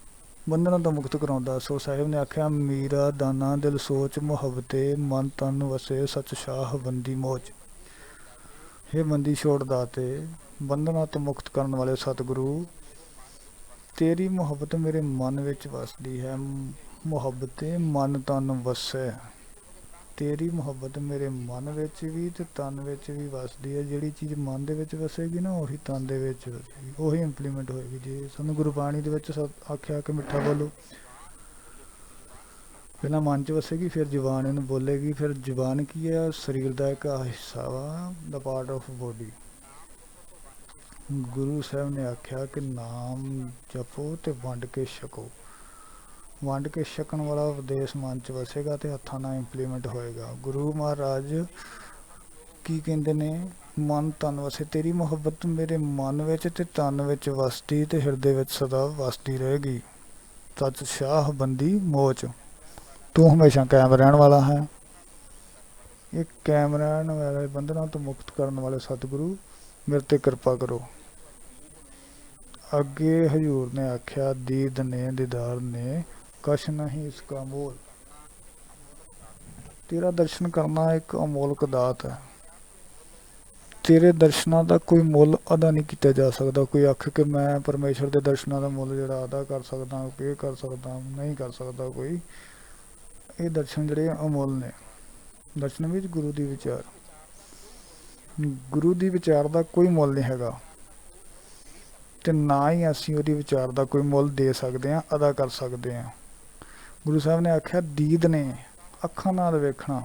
ਬੰਧਨਾਂ ਤੋਂ ਮੁਕਤ ਕਰਾਉਂਦਾ। ਸੋ ਸਾਹਿਬ ਨੇ ਆਖਿਆ, ਮੀਰਾ ਦਾਨਾ ਦਿਲ ਸੋਚ ਮੁਹੱਬਤੇ ਮਨ ਤਨ ਵਸੇ ਸਚ ਸ਼ਾਹ ਬੰਦੀ ਮੋਚ। ਇਹ ਬੰਦੀ ਛੋੜ ਦਾਤੇ, ਬੰਧਨਾਂ ਤੋਂ ਮੁਕਤ ਕਰਨ ਵਾਲੇ ਸਤਿਗੁਰੂ, ਤੇਰੀ ਮੁਹੱਬਤ ਮੇਰੇ ਮਨ ਵਿੱਚ ਵਸਦੀ ਹੈ। ਮੁਹੱਬਤੇ ਮਨ ਤਨ ਵਸੈ, ਤੇਰੀ ਮੁਹੱਬਤ ਮੇਰੇ ਮਨ ਵਿੱਚ ਵੀ ਤੇ ਤਨ ਵਿੱਚ ਵੀ ਵਸਦੀ ਹੈ। ਜਿਹੜੀ ਚੀਜ਼ ਮਨ ਦੇ ਵਿੱਚ ਵਸੇਗੀ ਨਾ, ਉਹੀ ਤਨ ਦੇ ਵਿੱਚ ਵਸੇਗੀ, ਉਹੀ ਇੰਪਲੀਮੈਂਟ ਹੋਏਗੀ। ਜੇ ਸਾਨੂੰ ਗੁਰਬਾਣੀ ਦੇ ਵਿੱਚ ਆਖਿਆ ਕਿ ਮਿੱਠਾ ਬੋਲੋ, ਪਹਿਲਾਂ ਮਨ 'ਚ ਵਸੇਗੀ, ਫਿਰ ਜ਼ੁਬਾਨ ਇਹਨੂੰ ਬੋਲੇਗੀ। ਫਿਰ ਜ਼ੁਬਾਨ ਕੀ ਹੈ? ਸਰੀਰ ਦਾ ਇੱਕ ਹਿੱਸਾ ਵਾ, ਦਾ part of body. Guru Sahib ਨੇ ਆਖਿਆ ਕਿ ਨਾਮ ਜਪੋ ਤੇ ਵੰਡ ਕੇ ਛਕੋ। ਵੰਡ ਕੇ ਛਕਣ ਵਾਲਾ ਉਪਦੇਸ਼ ਮਨ 'ਚ ਵਸੇਗਾ ਤੇ ਹੱਥਾਂ ਨਾਲ ਇੰਪਲੀਮੈਂਟ ਹੋਏਗਾ। ਗੁਰੂ ਮਹਾਰਾਜ ਕੀ ਕਹਿੰਦੇ ਨੇ? ਮਨ ਤਨ ਵਸੇ, ਤੇਰੀ ਮੁਹੱਬਤ ਮੇਰੇ ਮਨ ਵਿੱਚ ਤੇ ਤਨ ਵਿੱਚ ਵਸਦੀ ਤੇ ਹਿਰਦੇ ਵਿੱਚ ਸਦਾ ਵਸਦੀ ਰਹੇਗੀ। ਸੱਚ ਸ਼ਾਹ ਬੰਦੀ ਮੋਚ, ਤੂੰ ਹਮੇਸ਼ਾ ਕਾਇਮ ਰਹਿਣ ਵਾਲਾ ਹੈ। ਇਹ ਕਾਇਮ ਰਹਿਣ ਵਾਲੇ ਬੰਧਨਾਂ ਤੋਂ ਮੁਕਤ ਕਰਨ ਵਾਲੇ ਸਤਿਗੁਰੂ, ਮੇਰੇ ਤੇ ਕਿਰਪਾ ਕਰੋ। ਅੱਗੇ ਹਜ਼ੂਰ ਨੇ ਆਖਿਆ, ਦੀਦ ਨੇ ਦੀਦਾਰ ਨੇ ਕਛ ਨਹੀਂ ਇਸਕਾ ਮੋਲ। ਤੇਰਾ ਦਰਸ਼ਨ ਕਰਨਾ ਇੱਕ ਅਮੋਲਕ ਦਾਤ ਹੈ। ਤੇਰੇ ਦਰਸ਼ਨਾਂ ਦਾ ਕੋਈ ਮੁੱਲ ਅਦਾ ਨਹੀਂ ਕੀਤਾ ਜਾ ਸਕਦਾ। ਕੋਈ ਆਖ ਕਿ ਮੈਂ ਪਰਮੇਸ਼ਰ ਦੇ ਦਰਸ਼ਨਾਂ ਦਾ ਮੁੱਲ ਜਿਹੜਾ ਅਦਾ ਕਰ ਸਕਦਾ, ਪੇ ਕਰ ਸਕਦਾ, ਨਹੀਂ ਕਰ ਸਕਦਾ ਕੋਈ। ਇਹ ਦਰਸ਼ਨ ਜਿਹੜੇ ਅਮੁੱਲ ਨੇ। ਦਰਸ਼ਨ ਵਿੱਚ ਗੁਰੂ ਦੀ ਵਿਚਾਰ, ਗੁਰੂ ਦੀ ਵਿਚਾਰ ਦਾ ਕੋਈ ਮੁੱਲ ਨਹੀਂ ਹੈਗਾ ਤੇ ਨਾ ਹੀ ਅਸੀਂ ਉਹਦੀ ਵਿਚਾਰ ਦਾ ਕੋਈ ਮੁੱਲ ਦੇ ਸਕਦੇ ਹਾਂ, ਅਦਾ ਕਰ ਸਕਦੇ ਹਾਂ। ਗੁਰੂ ਸਾਹਿਬ ਨੇ ਆਖਿਆ, ਦੀਦ ਨੇ ਅੱਖਾਂ ਨਾਲ ਵੇਖਣਾ,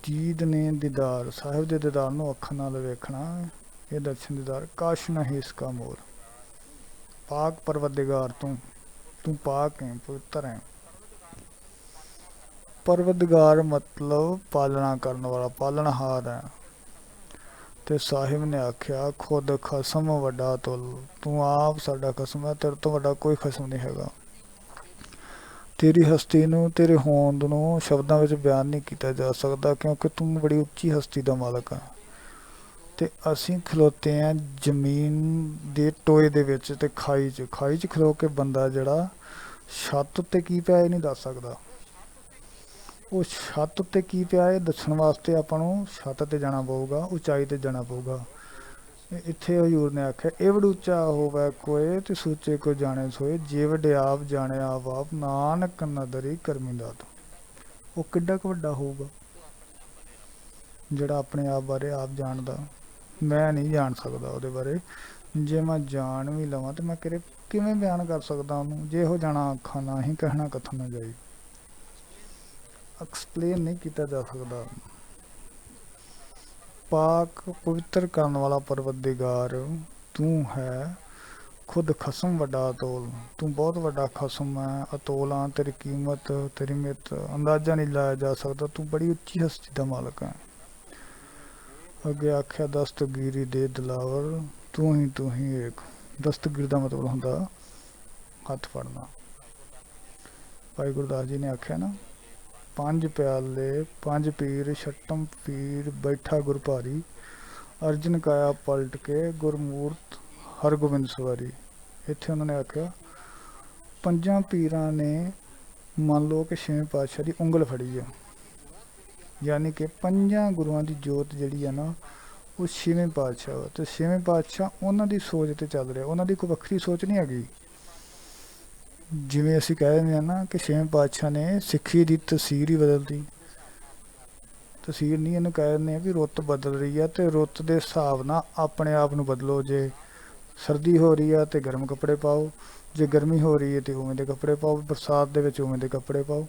ਦੀਦ ਨੇ ਦੀਦਾਰ, ਸਾਹਿਬ ਦੇ ਦੀਦਾਰ ਨੂੰ ਅੱਖਾਂ ਨਾਲ ਵੇਖਣਾ। ਇਹ ਦਰਸ਼ਨ ਦੀਦਾਰ ਕਾਸ਼ ਨਹੀਂ ਇਸਕਾ ਮੋਲ। ਪਾਕ ਪਰਵਦਗਾਰ, ਤੂੰ ਪਾਕ ਹੈ, ਪਵਿੱਤਰ ਹੈ। ਪਰਵਦਗਾਰ ਮਤਲਬ ਪਾਲਣਾ ਕਰਨ ਵਾਲਾ, ਪਾਲਣਹਾਰ ਹੈ। ਤੇ ਸਾਹਿਬ ਨੇ ਆਖਿਆ, ਖੁਦ ਖਸਮ ਵੱਡਾ ਤੁਲ, ਤੂੰ ਆਪ ਸਾਡਾ ਖਸਮ ਹੈ, ਤੇਰੇ ਤੋਂ ਵੱਡਾ ਕੋਈ ਖਸਮ ਨਹੀਂ ਹੈਗਾ। ਤੇਰੀ ਹਸਤੀ ਨੂੰ, ਤੇਰੇ ਹੋਂਦ ਨੂੰ ਸ਼ਬਦਾਂ ਵਿੱਚ ਬਿਆਨ ਨਹੀਂ ਕੀਤਾ ਜਾ ਸਕਦਾ, ਕਿਉਂਕਿ ਤੂੰ ਬੜੀ ਉੱਚੀ ਹਸਤੀ ਦਾ ਮਾਲਕ ਹੈ। ਤੇ ਅਸੀਂ ਖਲੋਤੇ ਹਾਂ ਜ਼ਮੀਨ ਦੇ ਟੋਏ ਦੇ ਵਿੱਚ ਤੇ ਖਾਈ 'ਚ ਖਲੋ ਕੇ ਬੰਦਾ ਜਿਹੜਾ ਛੱਤ ਉੱਤੇ ਕੀ ਪਿਆ ਇਹ ਨਹੀਂ ਦੱਸ ਸਕਦਾ। ਉਹ ਛੱਤ ਉੱਤੇ ਕੀ ਪਿਆ ਇਹ ਦੱਸਣ ਵਾਸਤੇ ਆਪਾਂ ਨੂੰ ਛੱਤ ਤੇ ਜਾਣਾ ਪਊਗਾ, ਉਚਾਈ ਤੇ ਜਾਣਾ ਪਊਗਾ। ਇੱਥੇ ਹਜ਼ੂਰ ਨੇ ਆਖਿਆ, ਇਹ ਵਡ ਉੱਚਾ ਹੋਵੇ ਕੋਏ ਤੇ ਸੂਚੇ ਕੋ ਜਾਣੇ ਸੋਏ, ਜੇ ਵੱਡੇ ਆਪ ਜਾਣੇ ਆਪ ਨਾਨਕ ਨਦਰੀ ਕਰਮੀ ਦਾਤ। ਉਹ ਕਿੱਡਾ ਕੁ ਵੱਡਾ ਹੋਊਗਾ ਜਿਹੜਾ ਆਪਣੇ ਆਪ ਬਾਰੇ ਆਪ ਜਾਣਦਾ। ਮੈਂ ਨਹੀਂ ਜਾਣ ਸਕਦਾ ਉਹਦੇ ਬਾਰੇ। ਜੇ ਮੈਂ ਜਾਣ ਵੀ ਲਵਾਂ ਤੇ ਮੈਂ ਕਿਵੇਂ ਬਿਆਨ ਕਰ ਸਕਦਾ ਉਹਨੂੰ? ਜੇ ਉਹ ਜਾਣਾ ਅੱਖਾਂ ਨਾਲ ਹੀ, ਕਹਿਣਾ ਕਥਨ ਨਾ ਜਾਈ, ਐਕਸਪਲੇਨ ਨਹੀਂ ਕੀਤਾ ਜਾ ਸਕਦਾ। ਪਾਕ ਪਵਿੱਤਰ ਕਰਨ ਵਾਲਾ ਪਰਵਦਗਾਰ ਤੂੰ ਹੈ। ਖੁਦ ਖਸਮ ਵੱਡਾ ਅਤੋਲ, ਤੂੰ ਬਹੁਤ ਵੱਡਾ ਖਸਮ ਹੈ। ਅਤੋਲਾਂ, ਤੇਰੀ ਕੀਮਤ, ਤੇਰੀ ਮਿੱਤ ਅੰਦਾਜ਼ਾ ਨਹੀਂ ਲਾਇਆ ਜਾ ਸਕਦਾ। ਤੂੰ ਬੜੀ ਉੱਚੀ ਹਸਤੀ ਦਾ ਮਾਲਕ ਹੈ। ਅੱਗੇ ਆਖਿਆ, ਦਸਤਗੀਰੀ ਦੇ ਦਿਲਾਵਰ, ਤੂੰ ਹੀ ਏਕ। ਦਸਤਗੀਰ ਦਾ ਮਤਲਬ ਹੁੰਦਾ ਹੱਥ ਫੜਨਾ। ਭਾਈ ਗੁਰਦਾਸ ਜੀ ਨੇ ਆਖਿਆ ਨਾ, ਪੰਜ ਪਿਆਲੇ ਪੰਜ ਪੀਰ, ਛਟਮ ਪੀਰ ਬੈਠਾ ਗੁਰ ਭਾਰੀ, ਅਰਜਨ ਕਾਇਆ ਪਲਟ ਕੇ ਗੁਰਮੂਰਤ ਹਰਗੋਬਿੰਦ ਸਵਾਰੀ। ਇੱਥੇ ਉਹਨਾਂ ਨੇ ਆਖਿਆ, ਪੰਜਾਂ ਪੀਰਾਂ ਨੇ ਮੰਨ ਲਓ ਕਿ ਛੇਵੇਂ ਪਾਤਸ਼ਾਹ ਦੀ ਉਂਗਲ ਫੜੀ ਆ, ਯਾਨੀ ਕਿ ਪੰਜਾਂ ਗੁਰੂਆਂ ਦੀ ਜੋਤ ਜਿਹੜੀ ਆ ਨਾ, ਉਹ ਛੇਵੇਂ ਪਾਤਸ਼ਾਹ ਵਾ। ਤੇ ਛੇਵੇਂ ਪਾਤਸ਼ਾਹ ਉਹਨਾਂ ਦੀ ਸੋਚ ਤੇ ਚੱਲ ਰਿਹਾ, ਉਹਨਾਂ ਦੀ ਕੋਈ ਵੱਖਰੀ ਸੋਚ ਨਹੀਂ ਹੈਗੀ। ਜਿਵੇਂ ਅਸੀਂ ਕਹਿ ਦਿੰਦੇ ਹਾਂ ਨਾ ਕਿ ਛੇਵੇਂ ਪਾਤਸ਼ਾਹ ਨੇ ਸਿੱਖੀ ਦੀ ਤਸੀਰ ਹੀ ਬਦਲਦੀ, ਤਸੀਰ ਨਹੀਂ, ਇਹਨੂੰ ਕਹਿ ਦਿੰਦੇ ਆ ਵੀ ਰੁੱਤ ਬਦਲ ਰਹੀ ਆ ਤੇ ਰੁੱਤ ਦੇ ਹਿਸਾਬ ਨਾਲ ਆਪਣੇ ਆਪ ਨੂੰ ਬਦਲੋ। ਜੇ ਸਰਦੀ ਹੋ ਰਹੀ ਆ ਤੇ ਗਰਮ ਕੱਪੜੇ ਪਾਓ, ਜੇ ਗਰਮੀ ਹੋ ਰਹੀ ਹੈ ਤੇ ਉਵੇਂ ਦੇ ਕੱਪੜੇ ਪਾਓ, ਬਰਸਾਤ ਦੇ ਵਿੱਚ ਉਵੇਂ ਦੇ ਕੱਪੜੇ ਪਾਓ।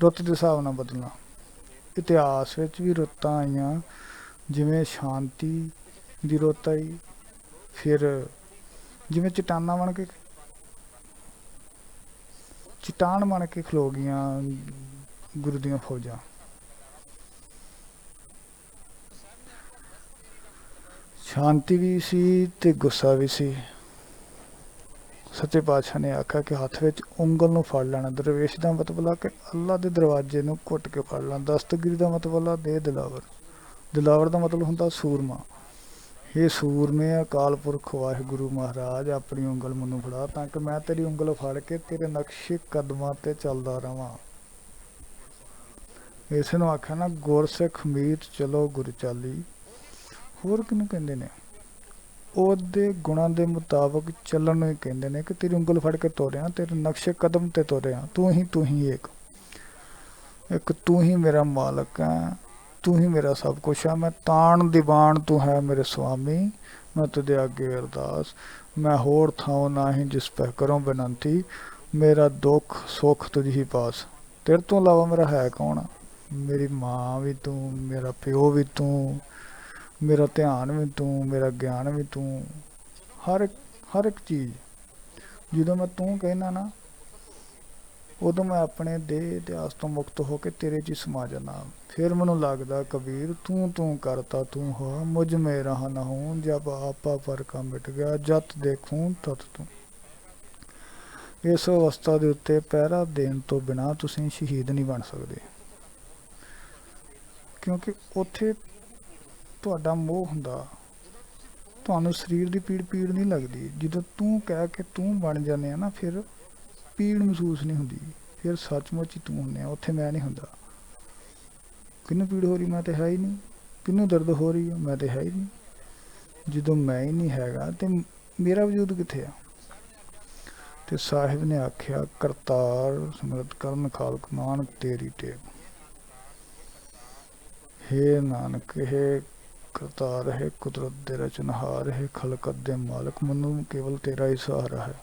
ਰੁੱਤ ਦੇ ਹਿਸਾਬ ਨਾਲ ਬਦਲਣਾ। ਇਤਿਹਾਸ ਵਿੱਚ ਵੀ ਰੁੱਤਾਂ ਆਈਆਂ, ਜਿਵੇਂ ਸ਼ਾਂਤੀ ਦੀ ਰੁੱਤ ਆਈ, ਫਿਰ ਜਿਵੇਂ ਚਟਾਨਾਂ ਚਟਾਨ ਬਣ ਕੇ ਖਲੋ ਗਈਆਂ ਗੁਰੂ ਦੀਆਂ ਫੌਜਾਂ। ਸ਼ਾਂਤੀ ਵੀ ਸੀ ਤੇ ਗੁੱਸਾ ਵੀ ਸੀ। ਸੱਚੇ ਪਾਤਸ਼ਾਹ ਨੇ ਆਖਿਆ ਕਿ ਹੱਥ ਵਿੱਚ ਉਂਗਲ ਨੂੰ ਫੜ ਲੈਣਾ। ਦਰਵੇਸ਼ ਦਾ ਮਤਲਬ ਕਿ ਅੱਲਾ ਦੇ ਦਰਵਾਜ਼ੇ ਨੂੰ ਘੁੱਟ ਕੇ ਫੜ ਲੈਣਾ। ਦਸਤਗੀਰ ਦਾ ਮਤਲਬ ਦੇ ਦਿਲਾਵਰ। ਦਿਲਾਵਰ ਦਾ ਮਤਲਬ ਹੁੰਦਾ ਸੂਰਮਾ। ਇਹ ਸੂਰਮੇ ਅਕਾਲ ਪੁਰਖ ਵਾਹਿਗੁਰੂ ਮਹਾਰਾਜ, ਆਪਣੀ ਉਂਗਲ ਮੈਨੂੰ ਫੜਾ ਤਾਂ ਕਿ ਮੈਂ ਤੇਰੀ ਉਂਗਲ ਫੜ ਕੇ ਤੇਰੇ ਨਕਸ਼ੇ ਕਦਮਾਂ ਤੇ ਚੱਲਦਾ ਰਵਾਂ। ਇਸ ਨੂੰ ਆਖਿਆ ਨਾ, ਗੁਰਸਿੱਖ ਮੀਤ ਚਲੋ ਗੁਰ ਚਾਲੀ। ਹੋਰ ਕਿਹਨੂੰ ਕਹਿੰਦੇ ਨੇ? ਉਹਦੇ ਗੁਣਾਂ ਦੇ ਮੁਤਾਬਕ ਚੱਲਣ ਨੂੰ ਹੀ ਕਹਿੰਦੇ ਨੇ ਕਿ ਤੇਰੀ ਉਂਗਲ ਫੜ ਕੇ ਤੋਰਿਆ, ਤੇਰੇ ਨਕਸ਼ੇ ਕਦਮ ਤੇ ਤੋਰਿਆ। ਤੂੰ ਹੀ ਇੱਕ ਤੂੰ ਹੀ ਮੇਰਾ ਮਾਲਕ ਹੈ, ਤੂੰ ਹੀ ਮੇਰਾ ਸਭ ਕੁਛ ਹੈ। ਮੈਂ ਤਾਣ ਦੀਵਾਨ, ਤੂੰ ਹੈ ਮੇਰੇ ਸੁਆਮੀ। ਮੈਂ ਤੁਝੇ ਅੱਗੇ ਅਰਦਾਸ, ਮੈਂ ਹੋਰ ਥਾਉ ਨਾਹੀਂ ਜਿਸ ਪੈ ਕਰੋ ਬੇਨੰਤੀ। ਮੇਰਾ ਦੁੱਖ ਸੁੱਖ ਤੁਝ ਹੀ ਪਾਸ। ਤੇਰੇ ਤੋਂ ਇਲਾਵਾ ਮੇਰਾ ਹੈ ਕੌਣ? ਮੇਰੀ ਮਾਂ ਵੀ ਤੂੰ, ਮੇਰਾ ਪਿਓ ਵੀ ਤੂੰ, ਮੇਰਾ ਧਿਆਨ ਵੀ ਤੂੰ, ਮੇਰਾ ਗਿਆਨ ਵੀ ਤੂੰ। ਹਰ ਇੱਕ ਚੀਜ਼ ਜਦੋਂ ਮੈਂ ਤੂੰ ਕਹਿਣਾ ਨਾ, ਉਦੋਂ ਮੈਂ ਆਪਣੇ ਦੇਹ ਇਤਿਹਾਸ ਤੋਂ ਮੁਕਤ ਹੋ ਕੇ ਤੇਰੇ 'ਚ ਹੀ ਸਮਾ ਜਾਣਾ। ਫਿਰ ਮੈਨੂੰ ਲੱਗਦਾ ਕਬੀਰ, ਤੂੰ ਕਰਤਾ ਤੂੰ ਹੋ, ਮੁਝ ਮੇ ਰਹਾ ਨਾ ਹੂੰ। ਜਬ ਆਪਾ ਪਰ ਕਾ ਮਿਟ ਗਿਆ, ਜਤ ਦੇਖੂੰ ਤਤ ਤੂੰ। ਇਸ ਅਵਸਥਾ ਦੇ ਉੱਤੇ ਪਹਿਰਾ ਦੇਣ ਤੋਂ ਬਿਨਾਂ ਤੁਸੀਂ ਸ਼ਹੀਦ ਨਹੀਂ ਬਣ ਸਕਦੇ, ਕਿਉਂਕਿ ਉੱਥੇ ਤੁਹਾਡਾ ਮੋਹ ਹੁੰਦਾ। ਤੁਹਾਨੂੰ ਸਰੀਰ ਦੀ ਪੀੜ ਨਹੀਂ ਲੱਗਦੀ। ਜਦੋਂ ਤੂੰ ਕਹਿ ਕੇ ਤੂੰ ਬਣ ਜਾਂਦੇ ਆ ਨਾ, ਫਿਰ ਪੀੜ ਮਹਿਸੂਸ ਨਹੀਂ ਹੁੰਦੀ। ਫਿਰ ਸੱਚਮੁੱਚ ਹੀ ਤੂੰ ਹੁੰਦੇ ਆ, ਉੱਥੇ ਮੈਂ ਨਹੀਂ ਹੁੰਦਾ। ਕਿਹਨੂੰ ਪੀੜ ਹੋ ਰਹੀ? ਮੈਂ ਤਾਂ ਹੈ ਹੀ ਨਹੀਂ। ਕਿਹਨੂੰ ਦਰਦ ਹੋ ਰਹੀ ਹੈ? ਮੈਂ ਤਾਂ ਹੈ ਹੀ ਨਹੀਂ। ਜਦੋਂ ਮੈਂ ਹੀ ਨਹੀਂ ਹੈਗਾ ਤੇ ਮੇਰਾ ਵਜੂਦ ਕਿੱਥੇ ਆ? ਤੇ ਸਾਹਿਬ ਨੇ ਆਖਿਆ, ਕਰਤਾਰ ਸਮਰਤ ਕਰਨ ਖਾਲਕ ਨਾਨਕ ਤੇਰੀ ਟੇਕ। ਹੇ ਨਾਨਕ, ਹੇ ਕਰਤਾਰ, ਹੈ ਕੁਦਰਤ ਦੇ ਰਚਨਹਾਰ, ਹੈ ਖਲਕਤ ਦੇ ਮਾਲਕ, ਮੈਨੂੰ ਕੇਵਲ ਤੇਰਾ ਹੀ ਸਹਾਰਾ ਹੈ।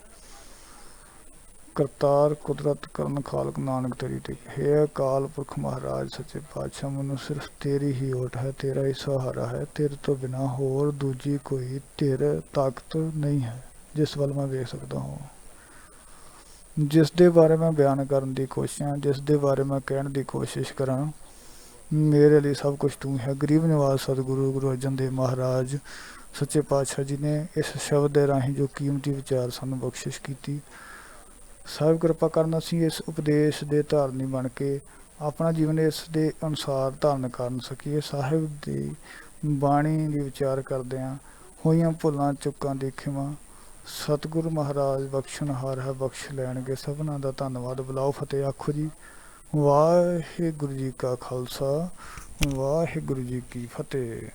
ਕਰਤਾਰ ਕੁਦਰਤ ਕਰਨ ਖਾਲਕ ਨਾਨਕ ਤੇਰੀ ਟੇਕ। ਹੈ ਅਕਾਲ ਪੁਰਖ ਮਹਾਰਾਜ ਸੱਚੇ ਪਾਤਸ਼ਾਹ, ਮੈਨੂੰ ਸਿਰਫ ਤੇਰੀ ਹੀ ਓਟ ਹੈ, ਤੇਰਾ ਹੀ ਸਹਾਰਾ ਹੈ। ਤੇਰੇ ਤੋਂ ਬਿਨਾਂ ਹੋਰ ਦੂਜੀ ਕੋਈ ਧਿਰ ਤਾਕਤ ਨਹੀਂ ਹੈ ਜਿਸ ਵੱਲ ਮੈਂ ਵੇਖ ਸਕਦਾ ਹਾਂ, ਜਿਸ ਦੇ ਬਾਰੇ ਮੈਂ ਬਿਆਨ ਕਰਨ ਦੀ ਕੋਸ਼ਿਸ਼ ਹਾਂ, ਜਿਸ ਦੇ ਬਾਰੇ ਮੈਂ ਕਹਿਣ ਦੀ ਕੋਸ਼ਿਸ਼ ਕਰਾਂ। ਮੇਰੇ ਲਈ ਸਭ ਕੁਝ ਤੂੰ ਹੈ। ਗਰੀਬ ਨਿਵਾਜ ਸਤਿਗੁਰੂ ਗੁਰੂ ਅਰਜਨ ਦੇਵ ਮਹਾਰਾਜ ਸੱਚੇ ਪਾਤਸ਼ਾਹ ਜੀ ਨੇ ਇਸ ਸ਼ਬਦ ਦੇ ਰਾਹੀਂ ਜੋ ਕੀਮਤੀ ਵਿਚਾਰ ਸਾਨੂੰ ਬਖਸ਼ਿਸ਼ ਕੀਤੀ। ਸਾਹਿਬ ਕਿਰਪਾ ਕਰਨ ਅਸੀਂ ਇਸ ਉਪਦੇਸ਼ ਦੇ ਧਾਰਨੀ ਬਣ ਕੇ ਆਪਣਾ ਜੀਵਨ ਇਸ ਦੇ ਅਨੁਸਾਰ ਧਾਰਨ ਕਰ ਸਕੀਏ। ਸਾਹਿਬ ਦੀ ਬਾਣੀ ਦੀ ਵਿਚਾਰ ਕਰਦਿਆਂ ਹੋਈਆਂ ਭੁੱਲਾਂ ਚੁੱਕਾਂ ਦੀ ਖਿਮਾ ਸਤਿਗੁਰੂ ਮਹਾਰਾਜ ਬਖਸ਼ਣਹਾਰ ਹੈ, ਬਖਸ਼ ਲੈਣਗੇ। ਸਭਨਾਂ ਦਾ ਧੰਨਵਾਦ। ਬੁਲਾਓ ਫਤਿਹ ਆਖੋ ਜੀ। ਵਾਹਿਗੁਰੂ ਜੀ ਕਾ ਖਾਲਸਾ, ਵਾਹਿਗੁਰੂ ਜੀ ਕੀ ਫਤਿਹ।